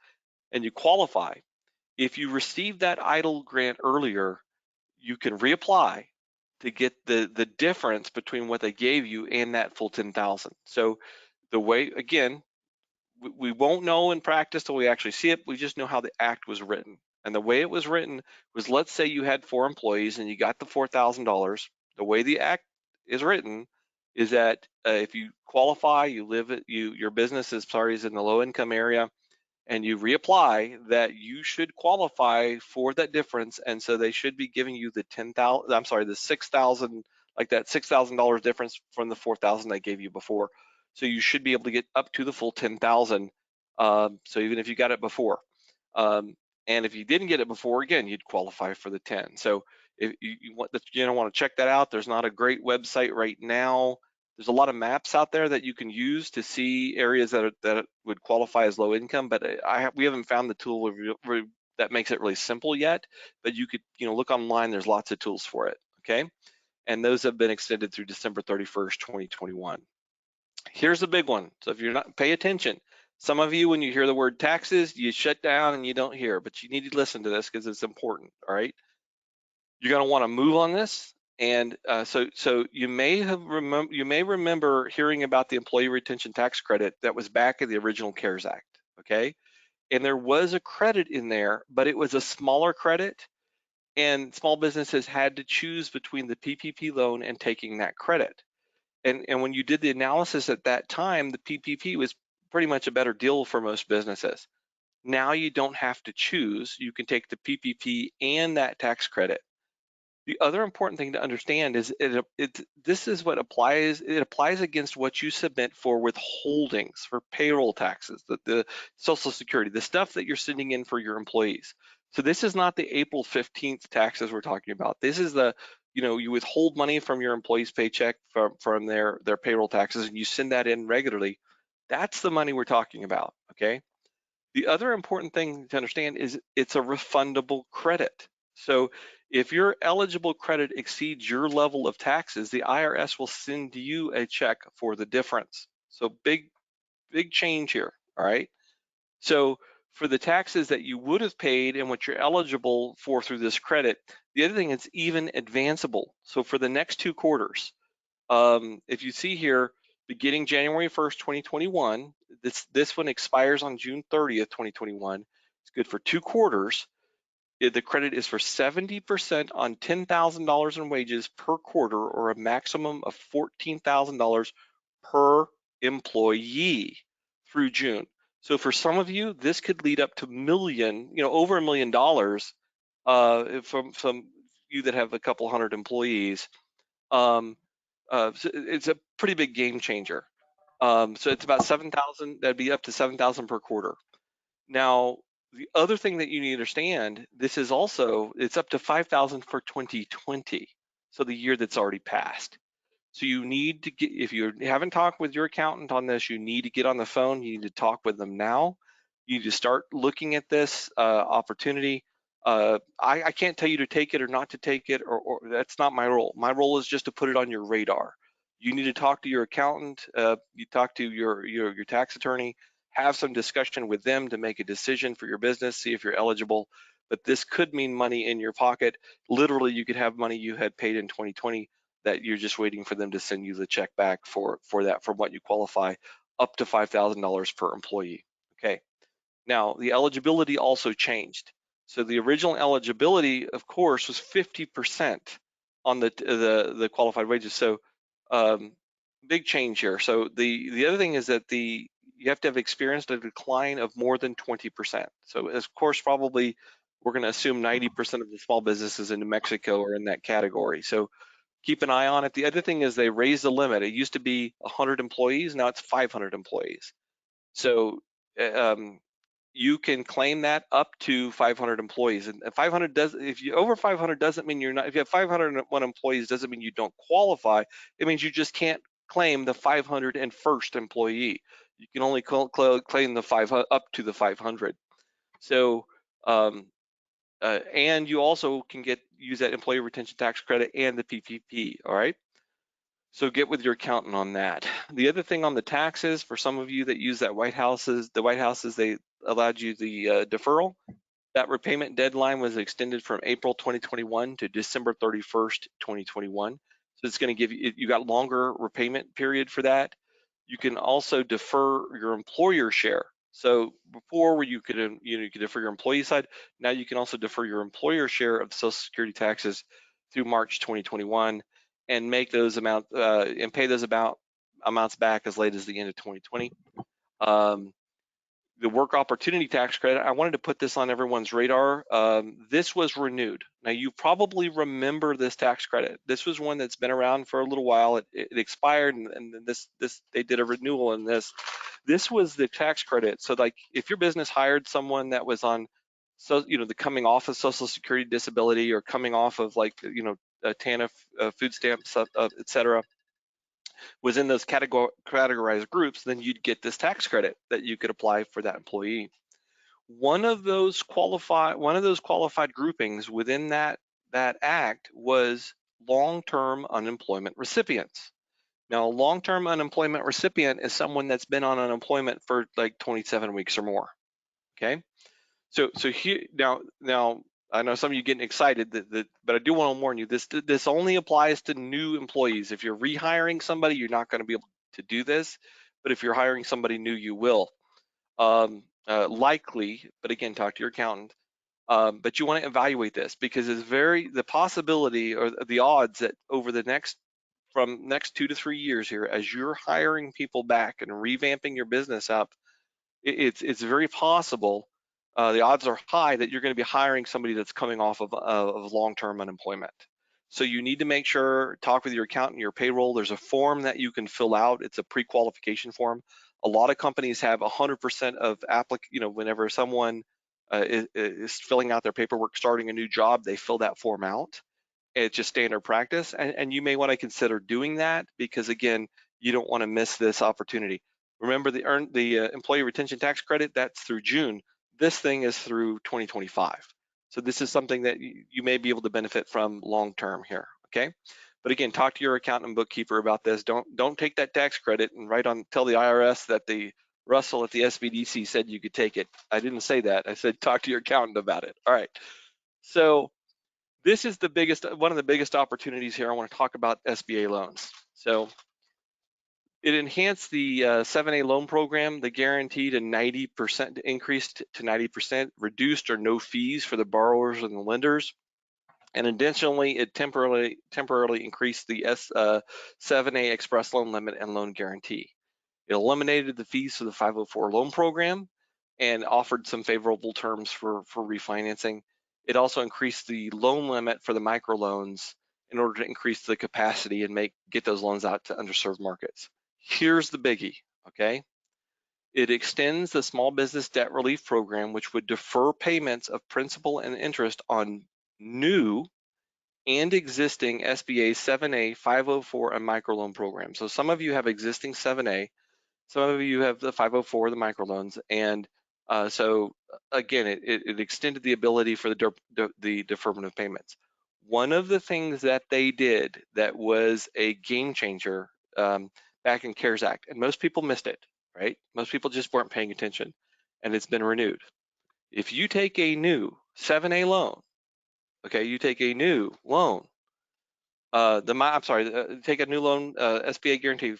and you qualify, if you receive that EIDL grant earlier, you can reapply to get the difference between what they gave you and that full 10,000. So the way, again, we won't know in practice till we actually see it. We just know how the act was written. And the way it was written was, let's say you had 4 employees and you got the $4,000. The way the act is written is that if you qualify, your business is in the low income area, and you reapply, that you should qualify for that difference. And so they should be giving you the the 6,000, like that $6,000 difference from the 4,000 they gave you before. So you should be able to get up to the full 10,000. So even if you got it before, and if you didn't get it before, again, you'd qualify for the 10. So if you want to check that out. There's not a great website right now. There's a lot of maps out there that you can use to see areas that would qualify as low income, but we haven't found the tool that makes it really simple yet. But you could look online. There's lots of tools for it. Okay, and those have been extended through December 31st, 2021. Here's the big one. So if you're not, pay attention. Some of you, when you hear the word taxes, you shut down and you don't hear, but you need to listen to this because it's important. All right, you're going to want to move on this. And so you may remember hearing about the employee retention tax credit that was back in the original CARES Act. Okay, and there was a credit in there, but it was a smaller credit, and small businesses had to choose between the PPP loan and taking that credit. And when you did the analysis at that time, the PPP was pretty much a better deal for most businesses. Now you don't have to choose. You can take the PPP and that tax credit. The other important thing to understand is this is what applies. It applies against what you submit for withholdings, for payroll taxes, the Social Security, the stuff that you're sending in for your employees. So this is not the April 15th taxes we're talking about. This is you withhold money from your employee's paycheck from their payroll taxes, and you send that in regularly. That's the money we're talking about, okay? The other important thing to understand is it's a refundable credit. So if your eligible credit exceeds your level of taxes, the IRS will send you a check for the difference. So big change here, all right? So for the taxes that you would have paid and what you're eligible for through this credit, the other thing is even advanceable. So for the next 2 quarters, if you see here, beginning January 1st, 2021, this one expires on June 30th, 2021. It's good for 2 quarters. The credit is for 70% on $10,000 in wages per quarter, or a maximum of $14,000 per employee through June. So for some of you, this could lead up to over $1 million from some you that have a couple hundred employees. So it's a pretty big game changer. So it's about 7,000. That'd be up to 7,000 per quarter. Now, the other thing that you need to understand, this is also, it's up to 5,000 for 2020, so the year that's already passed. So you need to get, if you haven't talked with your accountant on this, you need to get on the phone. You need to talk with them now. You need to start looking at this opportunity. I can't tell you to take it or not to take it, or that's not my role. My role is just to put it on your radar. You need to talk to your accountant. You talk to your tax attorney. Have some discussion with them to make a decision for your business, see if you're eligible. But this could mean money in your pocket. Literally, you could have money you had paid in 2020 that you're just waiting for them to send you the check back for that, for what you qualify, up to $5,000 per employee. Okay. Now, the eligibility also changed. So the original eligibility, of course, was 50% on the qualified wages. So big change here. So the other thing is that you have to have experienced a decline of more than 20%. So of course, probably we're going to assume 90% of the small businesses in New Mexico are in that category. So keep an eye on it. The other thing is they raised the limit. It used to be 100 employees, now it's 500 employees. So you can claim that up to 500 employees. And 500 does, if you over 500 doesn't mean you're not, if you have 501 employees doesn't mean you don't qualify. It means you just can't claim the 501st employee. You can only claim the up to the 500. So, and you also can use that employee retention tax credit and the PPP, all right? So get with your accountant on that. The other thing on the taxes, for some of you that use the White Houses, they allowed you the deferral. That repayment deadline was extended from April 2021 to December 31st, 2021. So it's going to give you got longer repayment period for that. You can also defer your employer share. So before, where you could defer your employee side, now you can also defer your employer share of Social Security taxes through March 2021 and make those and pay those amounts back as late as the end of 2020. The work opportunity tax credit, I wanted to put this on everyone's radar. This was renewed. Now, you probably remember this tax credit. This was one that's been around for a little while. It expired, and they did a renewal in this. This was the tax credit. So, like, if your business hired someone that was on, the coming off of Social Security disability, or coming off of, like, TANF food stamps, et cetera, was in those categorized groups, then you'd get this tax credit that you could apply for that employee. One of those qualified groupings within that act was long-term unemployment recipients. Now, a long-term unemployment recipient is someone that's been on unemployment for like 27 weeks or more. Okay, so here now. I know some of you getting excited, but I do want to warn you, this only applies to new employees. If you're rehiring somebody, you're not going to be able to do this, but if you're hiring somebody new, you will. Likely, but again, talk to your accountant. But you want to evaluate this, because it's the possibility, or the odds, that over the next 2 to 3 years here, as you're hiring people back and revamping your business up, it's very possible. The odds are high that you're going to be hiring somebody that's coming off of long-term unemployment. So you need to make sure, talk with your accountant, your payroll. There's a form that you can fill out. It's a pre-qualification form. A lot of companies have 100% of whenever someone is filling out their paperwork, starting a new job, they fill that form out. It's just standard practice, and you may want to consider doing that, because again, you don't want to miss this opportunity. Remember the employee retention tax credit, that's through June. This thing is through 2025. So this is something that you may be able to benefit from long-term here, okay? But again, talk to your accountant and bookkeeper about this. Don't take that tax credit and tell the IRS that the Russell at the SBDC said you could take it. I didn't say that. I said talk to your accountant about it. All right. So this is one of the biggest opportunities here. I want to talk about SBA loans. So it enhanced the 7A loan program, the guaranteed a 90% increase to 90%, reduced or no fees for the borrowers and the lenders. And additionally, it temporarily increased the 7A express loan limit and loan guarantee. It eliminated the fees for the 504 loan program and offered some favorable terms for refinancing. It also increased the loan limit for the microloans in order to increase the capacity and get those loans out to underserved markets. Here's the biggie, okay? It extends the small business debt relief program, which would defer payments of principal and interest on new and existing SBA 7A, 504, and microloan programs. So some of you have existing 7A, some of you have the 504, the microloans, and so again, it extended the ability for the deferment of payments. One of the things that they did that was a game changer back in CARES Act, and most people missed it, right? Most people just weren't paying attention, and it's been renewed. If you take a new 7A loan, okay, you take a new loan, take a new loan, SBA guarantee,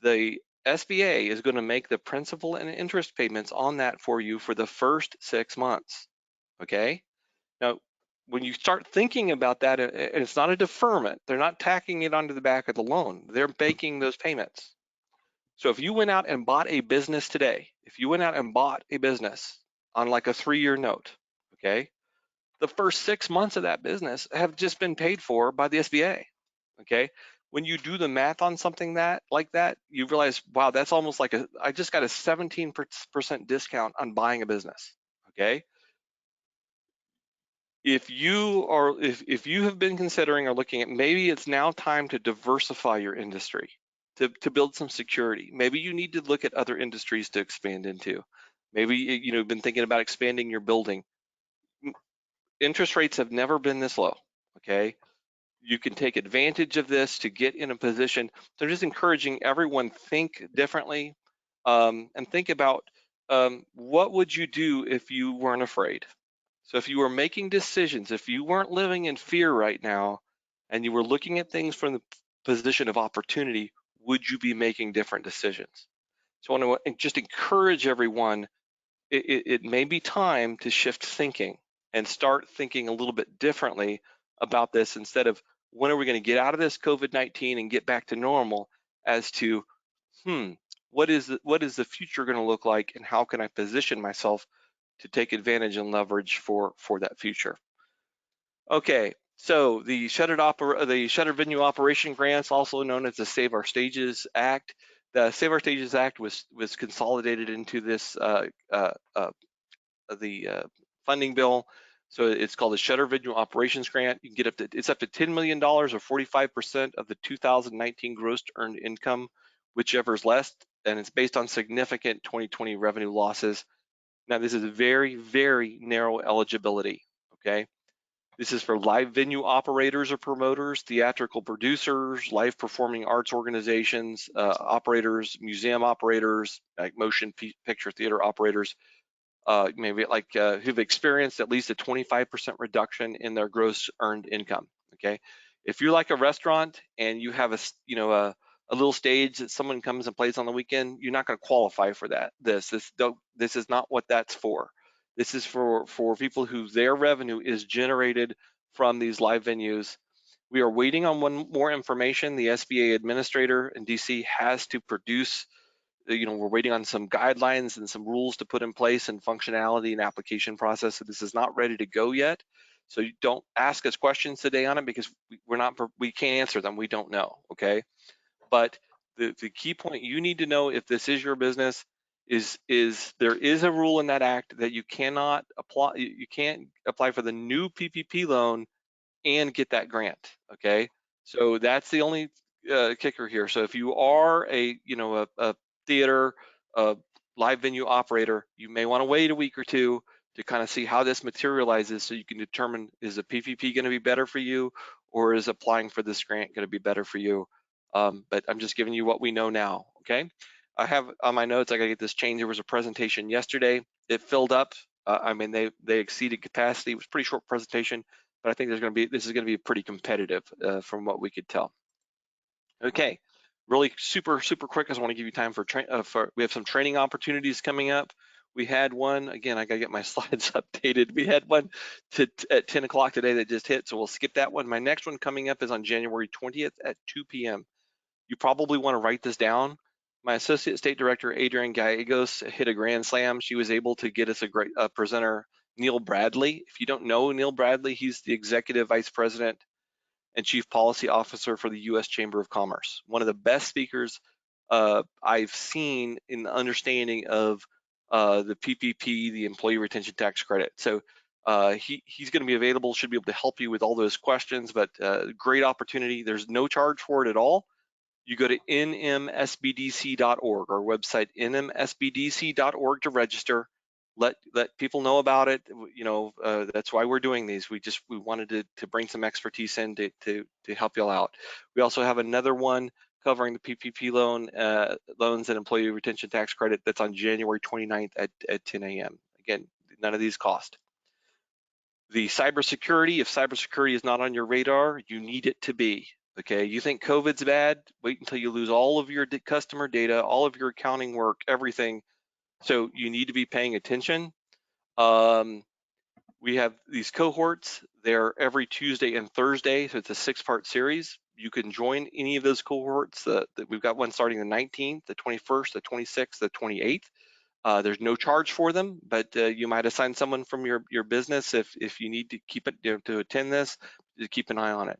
the SBA is going to make the principal and interest payments on that for you for the first 6 months, okay? Now, when you start thinking about that, and it's not a deferment, they're not tacking it onto the back of the loan, they're making those payments. So if you went out and bought a business today, on like a 3-year note, okay, the first 6 months of that business have just been paid for by the SBA, okay? When you do the math on something like that, you realize, wow, that's almost like I just got a 17% discount on buying a business, okay? If you have been considering or looking at, maybe it's now time to diversify your industry, to build some security. Maybe you need to look at other industries to expand into. Maybe you've been thinking about expanding your building. Interest rates have never been this low, okay? You can take advantage of this to get in a position. So just encouraging everyone, think differently, and think about what would you do if you weren't afraid? So if you were making decisions, if you weren't living in fear right now, and you were looking at things from the position of opportunity, would you be making different decisions? So I want to just encourage everyone, it may be time to shift thinking and start thinking a little bit differently about this, instead of when are we going to get out of this COVID-19 and get back to normal, as to, what is the future going to look like, and how can I position myself to take advantage and leverage for that future? Okay, so the Shuttered Venue Operation Grants, also known as the Save Our Stages Act. The Save Our Stages Act was consolidated into this funding bill. So it's called the Shuttered Venue Operations Grant. You can get it's up to $10 million or 45% of the 2019 gross earned income, whichever is less, and it's based on significant 2020 revenue losses. Now, this is very, very narrow eligibility, okay? This is for live venue operators or promoters, theatrical producers, live performing arts organizations, operators, museum operators, like motion picture theater operators, maybe like who've experienced at least a 25% reduction in their gross earned income, okay? If you're like a restaurant and you have a little stage that someone comes and plays on the weekend, you're not going to qualify for that. This is not what that's for. This is for people who their revenue is generated from these live venues. We are waiting on one more information. The SBA administrator in DC has to produce, we're waiting on some guidelines and some rules to put in place, and functionality and application process. So this is not ready to go yet. So you don't ask us questions today on it, because we can't answer them. We don't know, okay? But the key point you need to know, if this is your business, is there is a rule in that act that you cannot apply. You can't apply for the new PPP loan and get that grant, okay? So that's the only kicker here. So if you are a theater, a live venue operator, you may want to wait a week or two to kind of see how this materializes, so you can determine, is a PPP going to be better for you, or is applying for this grant going to be better for you? But I'm just giving you what we know now. Okay. I have on my notes, I got to get this changed. There was a presentation yesterday. It filled up. I mean, they exceeded capacity. It was a pretty short presentation, but I think this is going to be pretty competitive from what we could tell. Okay, really super quick. I just want to give you time for we have some training opportunities coming up. We had one, again, I gotta get my slides updated. We had one at 10 o'clock today that just hit, so we'll skip that one. My next one coming up is on January 20th at 2 p.m. You probably want to write this down. My Associate State Director, Adrienne Gallegos, hit a grand slam. She was able to get us a great presenter, Neil Bradley. If you don't know Neil Bradley, he's the Executive Vice President and Chief Policy Officer for the U.S. Chamber of Commerce. One of the best speakers I've seen in the understanding of the PPP, the Employee Retention Tax Credit. So he's going to be available, should be able to help you with all those questions, but great opportunity. There's no charge for it at all. You go to nmsbdc.org, our website, nmsbdc.org, to register. Let people know about it. That's why we're doing these. We wanted to bring some expertise in to help y'all out. We also have another one covering the PPP loans and employee retention tax credit that's on January 29th at 10 a.m. Again, none of these cost. The cybersecurity, if cybersecurity is not on your radar, you need it to be. Okay, you think COVID's bad? Wait until you lose all of your customer data, all of your accounting work, everything. So you need to be paying attention. We have these cohorts. They're every Tuesday and Thursday, so it's a 6-part series. You can join any of those cohorts. We've got one starting the 19th, the 21st, the 26th, the 28th. There's no charge for them, but you might assign someone from your business if you need to keep it to attend this. Just keep an eye on it.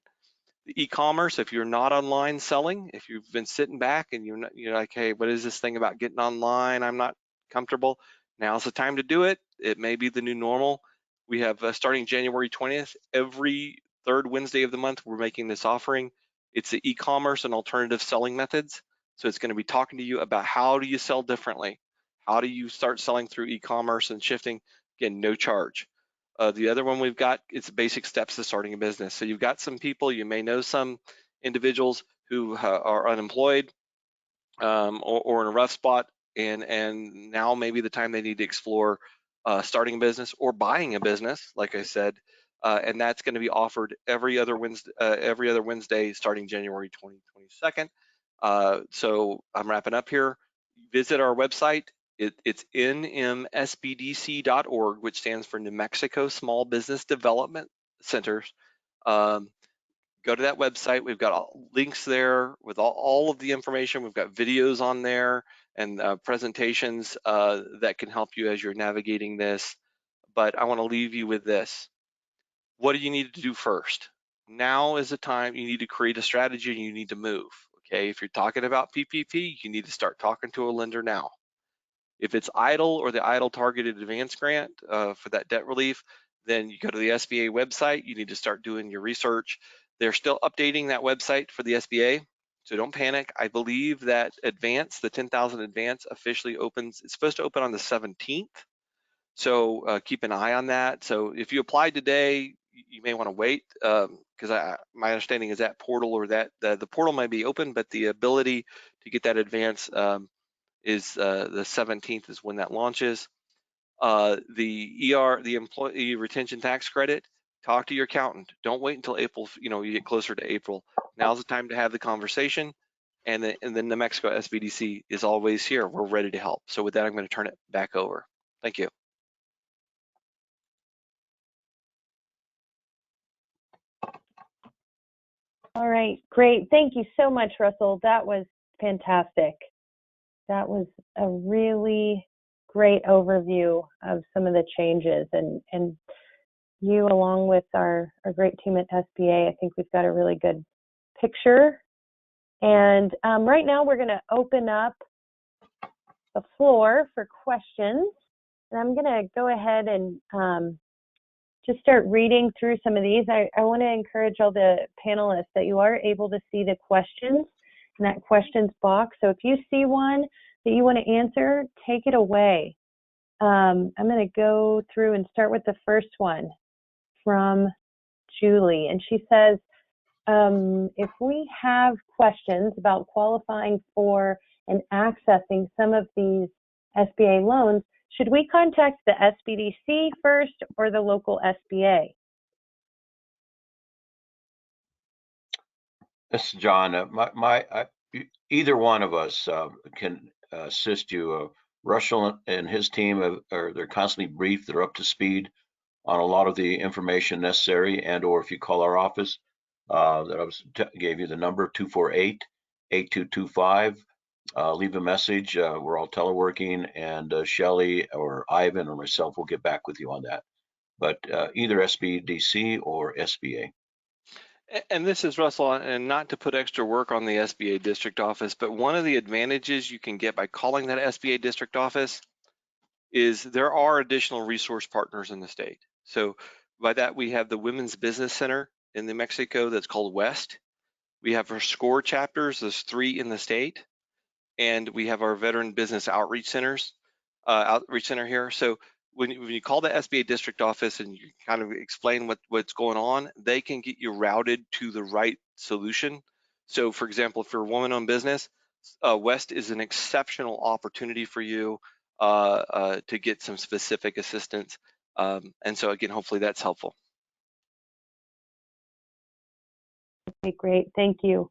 The e-commerce, if you're not online selling, if you've been sitting back and you're like, hey, what is this thing about getting online? I'm not comfortable. Now's the time to do it. It may be the new normal. We have starting January 20th, every third Wednesday of the month, we're making this offering. It's the e-commerce and alternative selling methods. So it's going to be talking to you about how do you sell differently? How do you start selling through e-commerce and shifting? Again, no charge. The other one we've got, it's basic steps to starting a business. So you've got some people, you may know some individuals who are unemployed or in a rough spot, and now maybe the time they need to explore starting a business or buying a business, like I said, and that's going to be offered every other Wednesday starting January 22nd. So I'm wrapping up here. Visit our website. It's nmsbdc.org, which stands for New Mexico Small Business Development Centers. Go to that website. We've got links there with all of the information. We've got videos on there and presentations that can help you as you're navigating this. But I want to leave you with this. What do you need to do first? Now is the time you need to create a strategy and you need to move. Okay, if you're talking about PPP, you need to start talking to a lender now. If it's EIDL or the EIDL Targeted Advance Grant for that debt relief, then you go to the SBA website. You need to start doing your research. They're still updating that website for the SBA, so don't panic. I believe that advance, the 10,000 advance, officially opens. It's supposed to open on the 17th, so keep an eye on that. So if you applied today, you may want to wait because my understanding is that portal or that the portal might be open, but the ability to get that advance is the 17th is when that launches. The Employee Retention Tax Credit, talk to your accountant. Don't wait until April, you get closer to April. Now's the time to have the conversation. And then New Mexico SBDC is always here. We're ready to help. So with that, I'm going to turn it back over. Thank you. All right, great. Thank you so much, Russell. That was fantastic. That was a really great overview of some of the changes, and you, along with our great team at SBA, I think we've got a really good picture. And right now we're going to open up the floor for questions, and I'm going to go ahead and just start reading through some of these. I want to encourage all the panelists that you are able to see the questions in that questions box. So if you see one that you want to answer, take it away. I'm going to go through and start with the first one from Julie. And she says, if we have questions about qualifying for and accessing some of these SBA loans, should we contact the SBDC first or the local SBA? This is John. Either one of us can assist you. Russell and his team they're constantly briefed. They're up to speed on a lot of the information necessary, and/or if you call our office, that gave you the number 248-8225. Leave a message. We're all teleworking, and Shelley or Ivan or myself will get back with you on that. But either SBDC or SBA. And this is Russell, and not to put extra work on the SBA district office, but one of the advantages you can get by calling that SBA district office is there are additional resource partners in the state. So by that, we have the Women's Business Center in New Mexico that's called West. We have our SCORE chapters, there's 3 in the state. And we have our Veteran Business Outreach Center here. So when you call the SBA district office and you kind of explain what's going on, they can get you routed to the right solution. So for example, if you're a woman-owned business, West is an exceptional opportunity for you to get some specific assistance. And so again, hopefully that's helpful. Okay, great, thank you.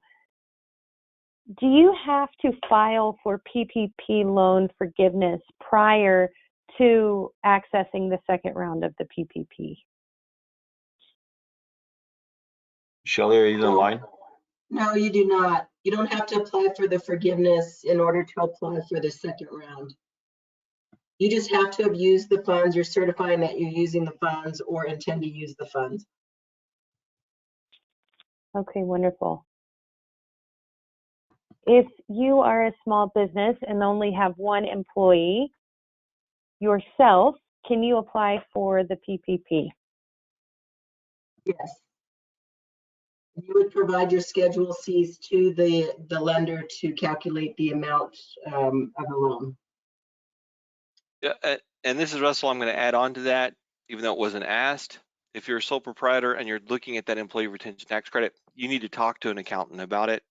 Do you have to file for PPP loan forgiveness prior to accessing the second round of the PPP? Shelley, are you on the line? No, you do not. You don't have to apply for the forgiveness in order to apply for the second round. You just have to have used the funds. You're certifying that you're using the funds or intend to use the funds. Okay, wonderful. If you are a small business and only have one employee yourself, can you apply for the PPP? Yes. You would provide your Schedule Cs to the lender to calculate the amount of a loan. Yeah, and this is Russell. I'm going to add on to that, even though it wasn't asked. If you're a sole proprietor and you're looking at that employee retention tax credit, you need to talk to an accountant about it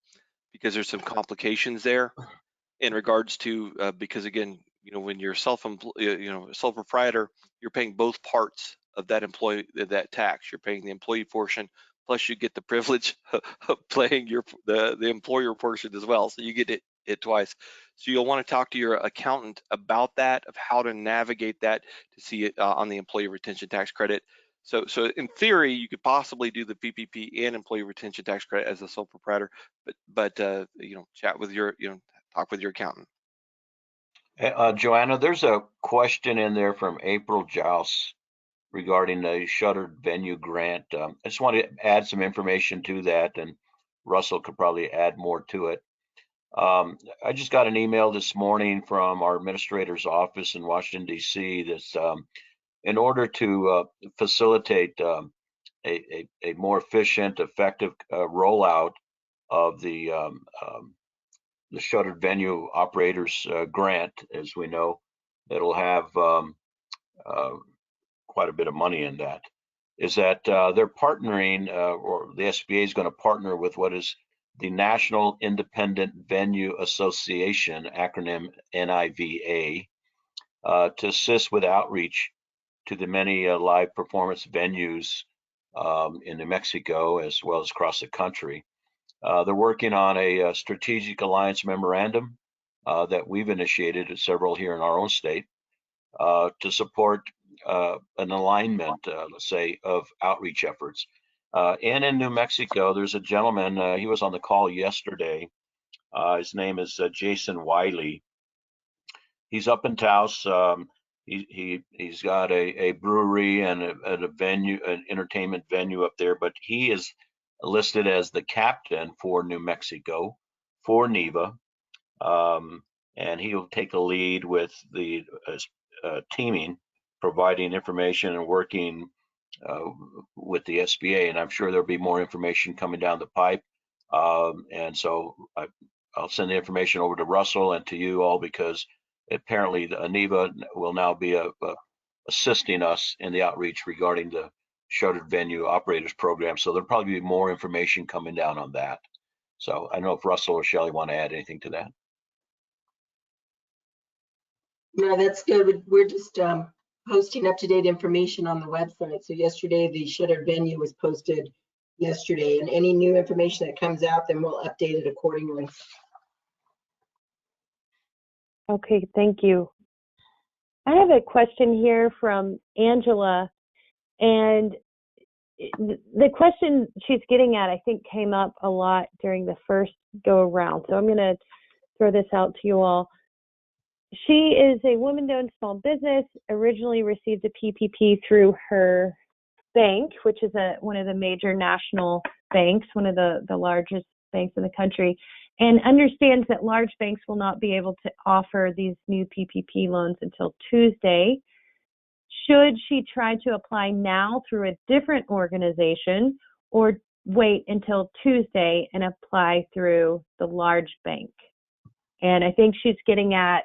because there's some complications there in regards to because again, when you're sole proprietor, you're paying both parts of that that tax. You're paying the employee portion, plus you get the privilege of paying the employer portion as well. So you get it twice. So you'll want to talk to your accountant about that, of how to navigate that to see it on the employee retention tax credit. So in theory, you could possibly do the PPP and employee retention tax credit as a sole proprietor, but chat with talk with your accountant. Joanna, there's a question in there from April Jouse regarding the shuttered venue grant. I just want to add some information to that, and Russell could probably add more to it. I just got an email this morning from our administrator's office in Washington, D.C. that's in order to facilitate a more efficient, effective rollout of the shuttered venue operators grant, as we know, it'll have quite a bit of money in that, is that they're partnering, or the SBA is going to partner with what is the National Independent Venue Association, acronym NIVA, to assist with outreach to the many live performance venues in New Mexico as well as across the country. They're working on a strategic alliance memorandum that we've initiated, several here in our own state, to support an alignment, let's say, of outreach efforts. And in New Mexico, there's a gentleman, he was on the call yesterday. His name is Jason Wiley. He's up in Taos. He's got a brewery and a venue, an entertainment venue up there, but he is listed as the captain for New Mexico for NIVA. And he'll take a lead with the teaming, providing information and working with the SBA, and I'm sure there'll be more information coming down the pipe. And so I'll send the information over to Russell and to you all, because apparently the ANIVA will now be assisting us in the outreach regarding the shuttered venue operators program. So there'll probably be more information coming down on that. So I don't know if Russell or Shelley want to add anything to that. No, that's good. We're just posting up-to-date information on the website. So yesterday, the shuttered venue was posted yesterday, and any new information that comes out, then we'll update it accordingly. Okay, thank you. I have a question here from Angela, and the question she's getting at, I think, came up a lot during the first go around. So I'm going to throw this out to you all. She is a woman-owned small business, originally received a PPP through her bank, which is one of the major national banks, one of the largest banks in the country, and understands that large banks will not be able to offer these new PPP loans until Tuesday. Should she try to apply now through a different organization, or wait until Tuesday and apply through the large bank? And I think she's getting at,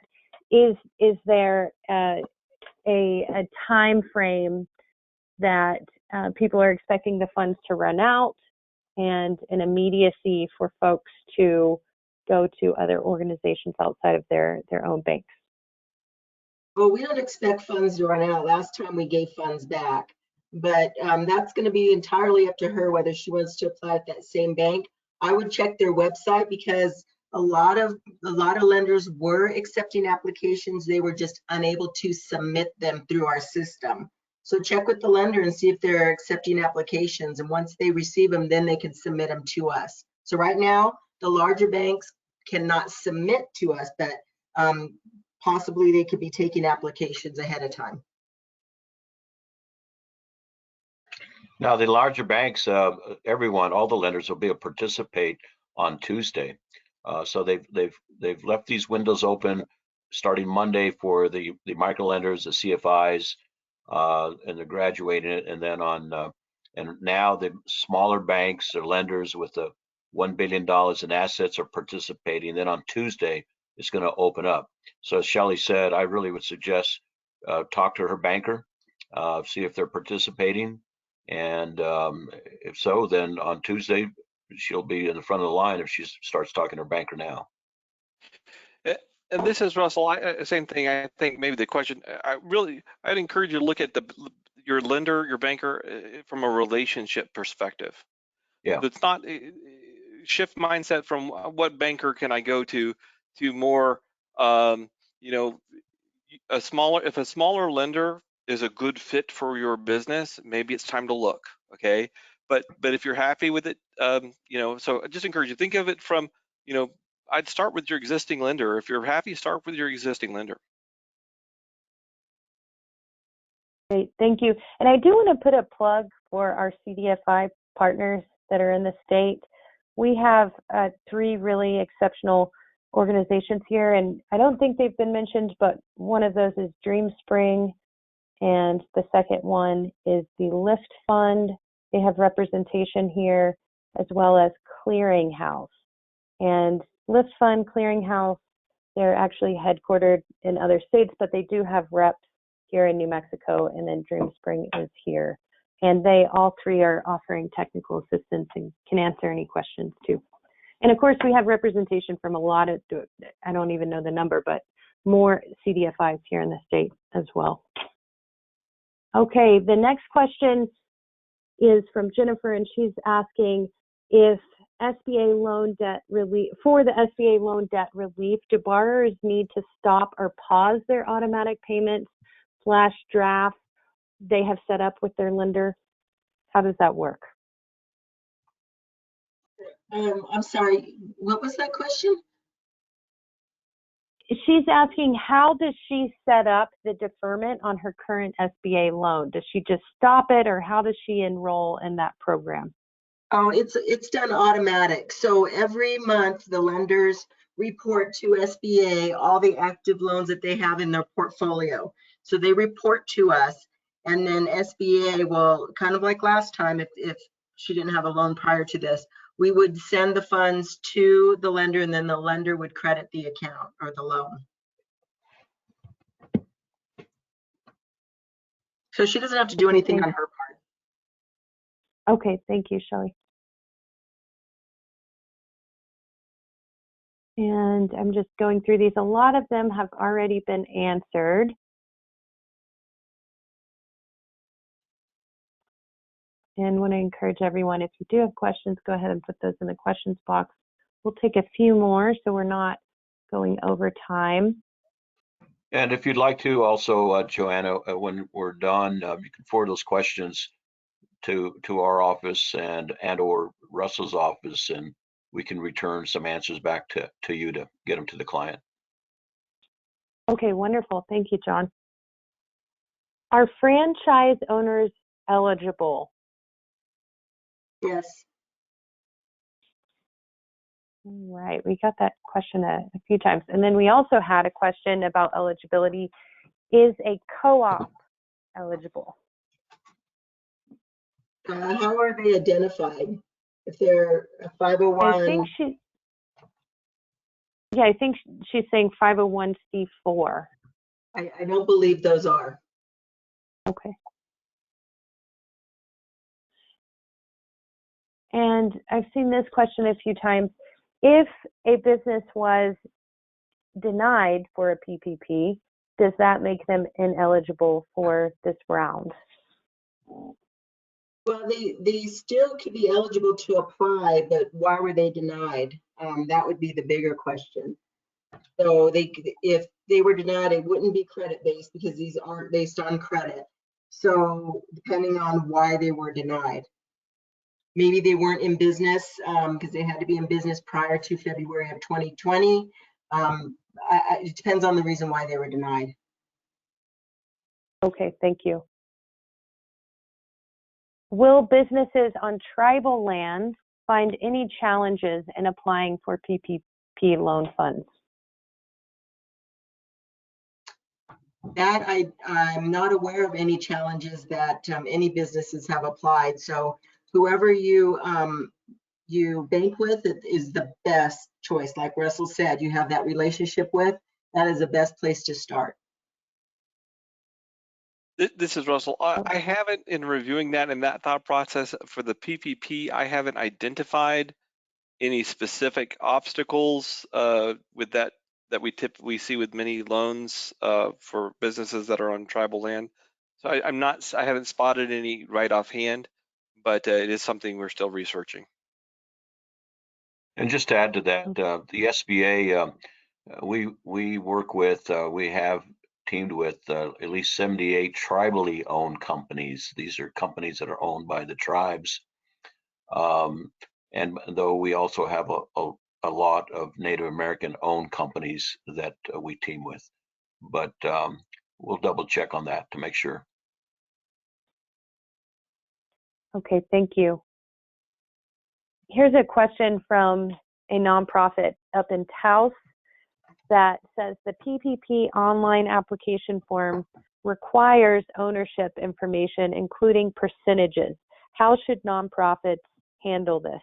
is there a time frame that people are expecting the funds to run out, and an immediacy for folks to go to other organizations outside of their own banks? Well, we don't expect funds to run out. Last time we gave funds back, but that's going to be entirely up to her whether she wants to apply at that same bank. I would check their website, because a lot of lenders were accepting applications. They were just unable to submit them through our system. So check with the lender and see if they're accepting applications, and once they receive them, then they can submit them to us. So right now, the larger banks cannot submit to us, but possibly they could be taking applications ahead of time. Now, the larger banks, all the lenders will be able to participate on Tuesday. So they've left these windows open starting Monday for the micro lenders, the CFIs, and they're graduating it. And then and now the smaller banks or lenders with the $1 billion in assets are participating. Then on Tuesday, it's going to open up. So as Shelley said, I really would suggest talk to her banker, see if they're participating. And if so, then on Tuesday, she'll be in the front of the line if she starts talking to her banker now. And this is Russell. Same thing. I think maybe the question, I'd encourage you to look at your lender, your banker, from a relationship perspective. Yeah. It's not shift mindset from what banker can I go to more, if a smaller lender is a good fit for your business, maybe it's time to look. Okay. But if you're happy with it, so I just encourage you, think of it from, I'd start with your existing lender. If you're happy, start with your existing lender. Great, thank you. And I do want to put a plug for our CDFI partners that are in the state. We have 3 really exceptional organizations here, and I don't think they've been mentioned, but one of those is DreamSpring, and the second one is the Lift Fund. They have representation here, as well as Clearinghouse. And Lift Fund, Clearinghouse, they're actually headquartered in other states, but they do have reps here in New Mexico, and then DreamSpring is here. And they all 3 are offering technical assistance and can answer any questions too. And of course, we have representation from a lot of, I don't even know the number, but more CDFIs here in the state as well. Okay, the next question is from Jennifer, and she's asking if SBA loan debt relief, for the SBA loan debt relief, do borrowers need to stop or pause their automatic payments / draft they have set up with their lender? How does that work? I'm sorry, what was that question? She's asking, how does she set up the deferment on her current SBA loan? Does she just stop it, or how does she enroll in that program? Oh, it's done automatic. So every month the lenders report to SBA all the active loans that they have in their portfolio. So they report to us, And then SBA will, kind of like last time, if she didn't have a loan prior to this, we would send the funds to the lender and then the lender would credit the account or the loan. So she doesn't have to do anything on her part. Okay, thank you, Shelley. And I'm just going through these. A lot of them have already been answered. And want to encourage everyone, if you do have questions, go ahead and put those in the questions box. We'll take a few more so we're not going over time. And if you'd like to also, Joanna, when we're done, you can forward those questions to our office and or Russell's office, and we can return some answers back to you to get them to the client. Okay, wonderful. Thank you, John. Are franchise owners eligible? Yes. All right, we got that question a few times. And then we also had a question about eligibility. Is a co-op eligible? How are they identified? If they're a 501? I think she's saying 501c4. I don't believe those are. Okay. And I've seen this question a few times. If a business was denied for a PPP, does that make them ineligible for this round? Well, they still could be eligible to apply, but why were they denied? That would be the bigger question. So if they were denied, it wouldn't be credit-based because these aren't based on credit. So depending on why they were denied. Maybe they weren't in business because they had to be in business prior to February of 2020. It depends on the reason why they were denied. Okay, thank you. Will businesses on tribal lands find any challenges in applying for PPP loan funds? That I'm not aware of any challenges that any businesses have applied. So whoever you bank with is the best choice. Like Russell said, you have that relationship with, that is the best place to start. This is Russell. I haven't, in reviewing that and that thought process for the PPP, I haven't identified any specific obstacles with that we typically see with many loans for businesses that are on tribal land. So I haven't spotted any right offhand, but it is something we're still researching. And just to add to that, the SBA, we work with, we have teamed with at least 78 tribally owned companies. These are companies that are owned by the tribes. And though we also have a lot of Native American owned companies that we team with, but we'll double check on that to make sure. Okay, thank you. Here's a question from a nonprofit up in Taos that says the PPP online application form requires ownership information, including percentages. How should nonprofits handle this?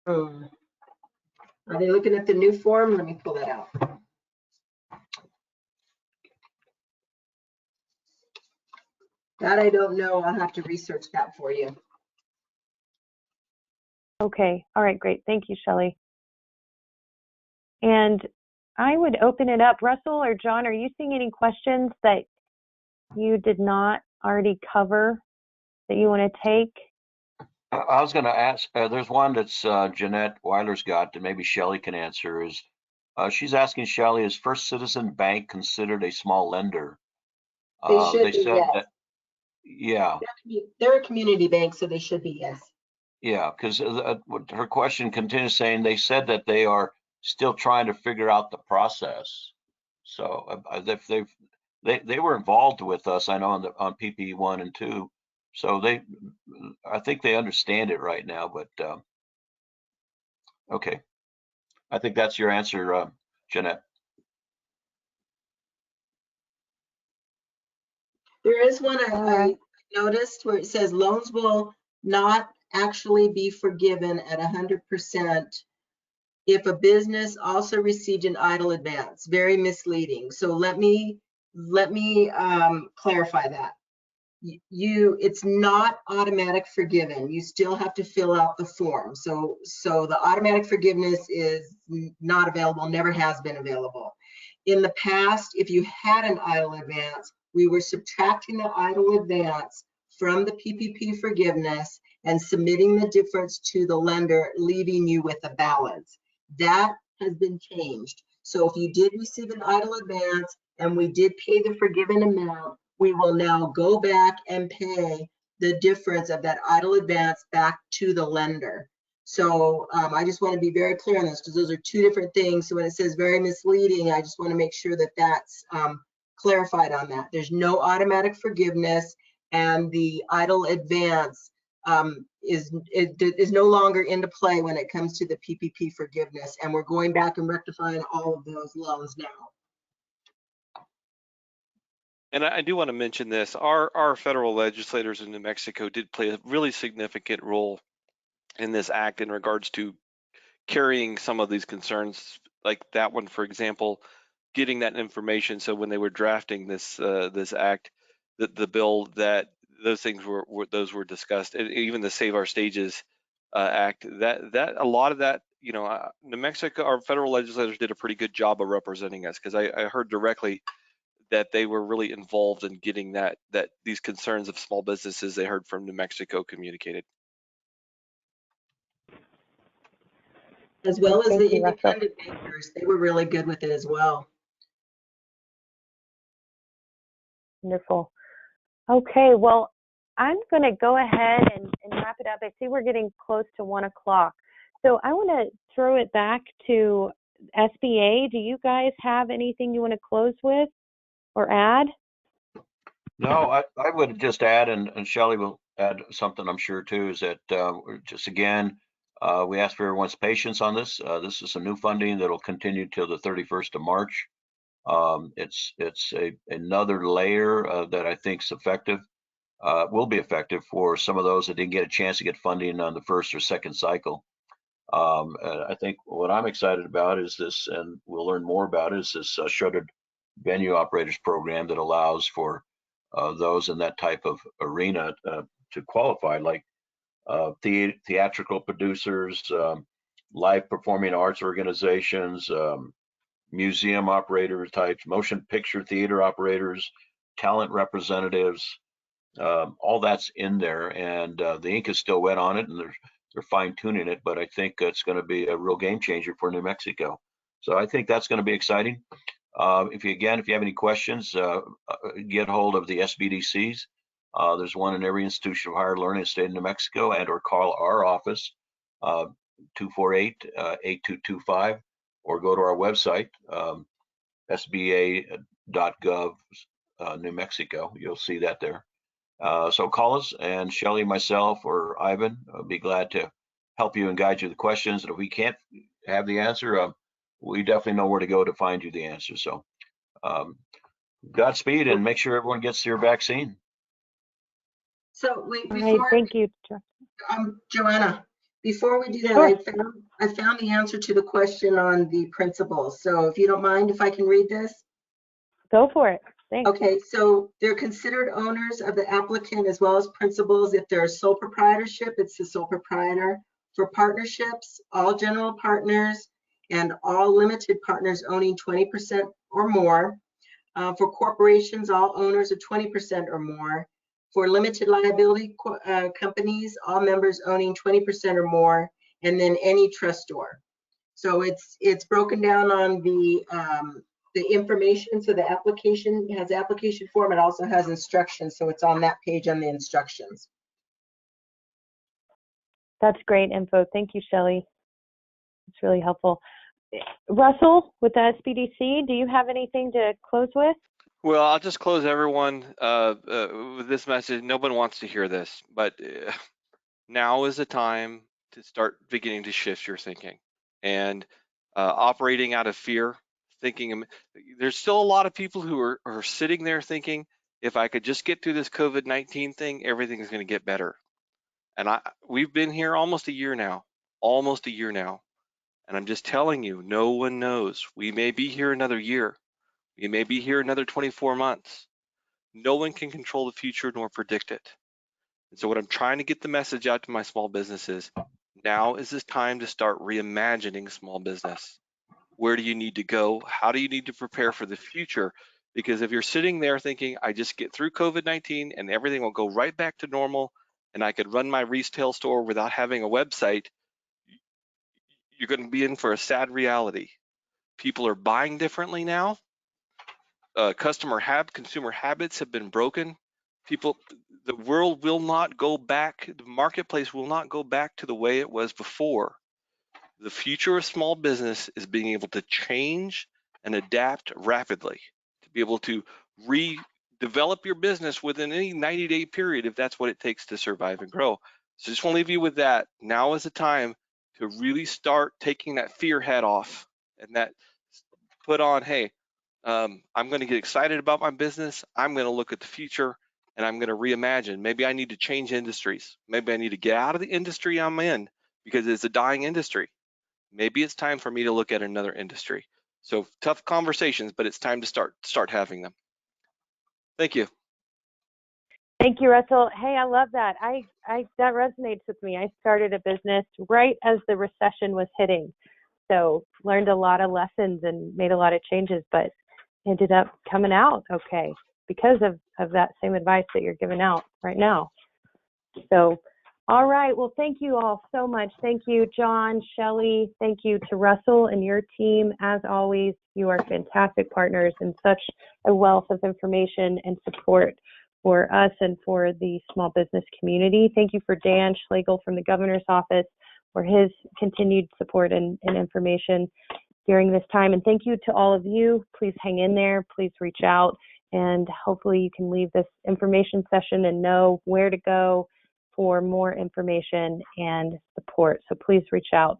Are they looking at the new form? Let me pull that out. That I don't know. I'll have to research that for you. Okay, all right, great. Thank you, Shelley. And I would open it up. Russell or John, are you seeing any questions that you did not already cover that you want to take? I was going to ask, there's one that's Jeanette Weiler's got that maybe Shelley can answer. Is she's asking Shelley, is First Citizen Bank considered a small lender? They should they be, said yes. that, yeah. They're a community bank, so they should be, yes. Yeah, because her question continues saying they said that they are still trying to figure out the process. So if they were involved with us, I know on PPP 1 and 2. So I think they understand it right now. But okay, I think that's your answer, Jeanette. There is one I noticed where it says loans will not actually be forgiven at 100% if a business also received an idle advance. Very misleading. So let me clarify that. It's not automatic forgiven. You still have to fill out the form. So the automatic forgiveness is not available, never has been available. In the past, if you had an idle advance, we were subtracting the idle advance from the PPP forgiveness and submitting the difference to the lender, leaving you with a balance. That has been changed. So if you did receive an idle advance and we did pay the forgiven amount, we will now go back and pay the difference of that idle advance back to the lender. So I just want to be very clear on this because those are two different things. So when it says very misleading, I just want to make sure that that's clarified on that. There's no automatic forgiveness, and the idle advance is no longer into play when it comes to the PPP forgiveness. And we're going back and rectifying all of those loans now. And I do want to mention this, our federal legislators in New Mexico did play a really significant role in this act in regards to carrying some of these concerns, like that one, for example, getting that information. So when they were drafting this act, the bill, that those things were discussed, and even the Save Our Stages Act, that a lot of that, New Mexico, our federal legislators did a pretty good job of representing us, because I heard directly that they were really involved in getting that these concerns of small businesses they heard from New Mexico communicated. As well as the independent bankers, they were really good with it as well. Wonderful. Okay, well, I'm going to go ahead and wrap it up. I see we're getting close to 1 o'clock. So I want to throw it back to SBA. Do you guys have anything you want to close with or add? No, I would just add, and Shelley will add something, I'm sure, too, is that just again, we ask for everyone's patience on this. This is some new funding that'll continue till the 31st of March. It's another layer that I think is effective, will be effective for some of those that didn't get a chance to get funding on the first or second cycle. I think what I'm excited about is this, and we'll learn more about it, is this shuttered venue operators program that allows for those in that type of arena to qualify, like theatrical producers, live performing arts organizations, museum operator types, motion picture theater operators, talent representatives, all that's in there, and the ink is still wet on it, and they're fine tuning it, but I think it's going to be a real game changer for New Mexico. So I think that's going to be exciting. If you have any questions, get hold of the SBDCs. There's one in every institution of higher learning in the state of New Mexico, and or call our office, 248-8225, or go to our website, SBA.gov, New Mexico. You'll see that there. So call us, and Shelley, myself, or Ivan will be glad to help you and guide you to the questions. And if we can't have the answer, we definitely know where to go to find you the answer. So Godspeed, and make sure everyone gets their vaccine. So wait, before, thank you, Joanna. Before we do that, I found the answer to the question on the principals. So if you don't mind, if I can read this. Go for it. Thanks. Okay, so they're considered owners of the applicant as well as principals. If they're a sole proprietorship, it's the sole proprietor. For partnerships, all general partners and all limited partners owning 20% or more. For corporations, all owners of 20% or more. For limited liability companies, all members owning 20% or more, and then any trustor. So it's broken down on the information. So the application has application form. It also has instructions. So it's on that page on the instructions. That's great info. Thank you, Shelley. It's really helpful. Russell, with the SBDC, do you have anything to close with? Well, I'll just close everyone with this message. No one wants to hear this, but now is the time to start beginning to shift your thinking and operating out of fear. Thinking there's still a lot of people who are sitting there thinking if I could just get through this COVID-19 thing, everything's going to get better. And we've been here almost a year now, And I'm just telling you, no one knows. We may be here another year. We may be here another 24 months. No one can control the future nor predict it. And so what I'm trying to get the message out to my small businesses, now is this time to start reimagining small business. Where do you need to go? How do you need to prepare for the future? Because if you're sitting there thinking, I just get through COVID-19 and everything will go right back to normal and I could run my retail store without having a website, you're going to be in for a sad reality. People are buying differently now. Consumer habits have been broken. The world will not go back, the marketplace will not go back to the way it was before. The future of small business is being able to change and adapt rapidly, to be able to redevelop your business within any 90-day period if that's what it takes to survive and grow. So just want to leave you with that. Now is the time to really start taking that fear hat off and that put on, hey, I'm going to get excited about my business. I'm going to look at the future and I'm going to reimagine. Maybe I need to change industries. Maybe I need to get out of the industry I'm in because it's a dying industry. Maybe it's time for me to look at another industry. So tough conversations, but it's time to start having them. Thank you. Thank you, Russell. Hey, I love that. That resonates with me. I started a business right as the recession was hitting. So learned a lot of lessons and made a lot of changes, but ended up coming out okay because of that same advice that you're giving out right now. So, all right. Well, thank you all so much. Thank you, John, Shelley. Thank you to Russell and your team. As always, you are fantastic partners and such a wealth of information and support for us and for the small business community. Thank you for Dan Schlegel from the governor's office for his continued support and information during this time. And thank you to all of you. Please hang in there. Please reach out. And hopefully you can leave this information session and know where to go for more information and support. So please reach out.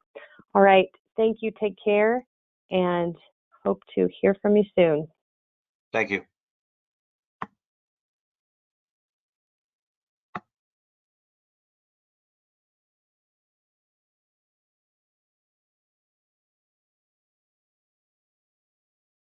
All right. Thank you. Take care and hope to hear from you soon. Thank you.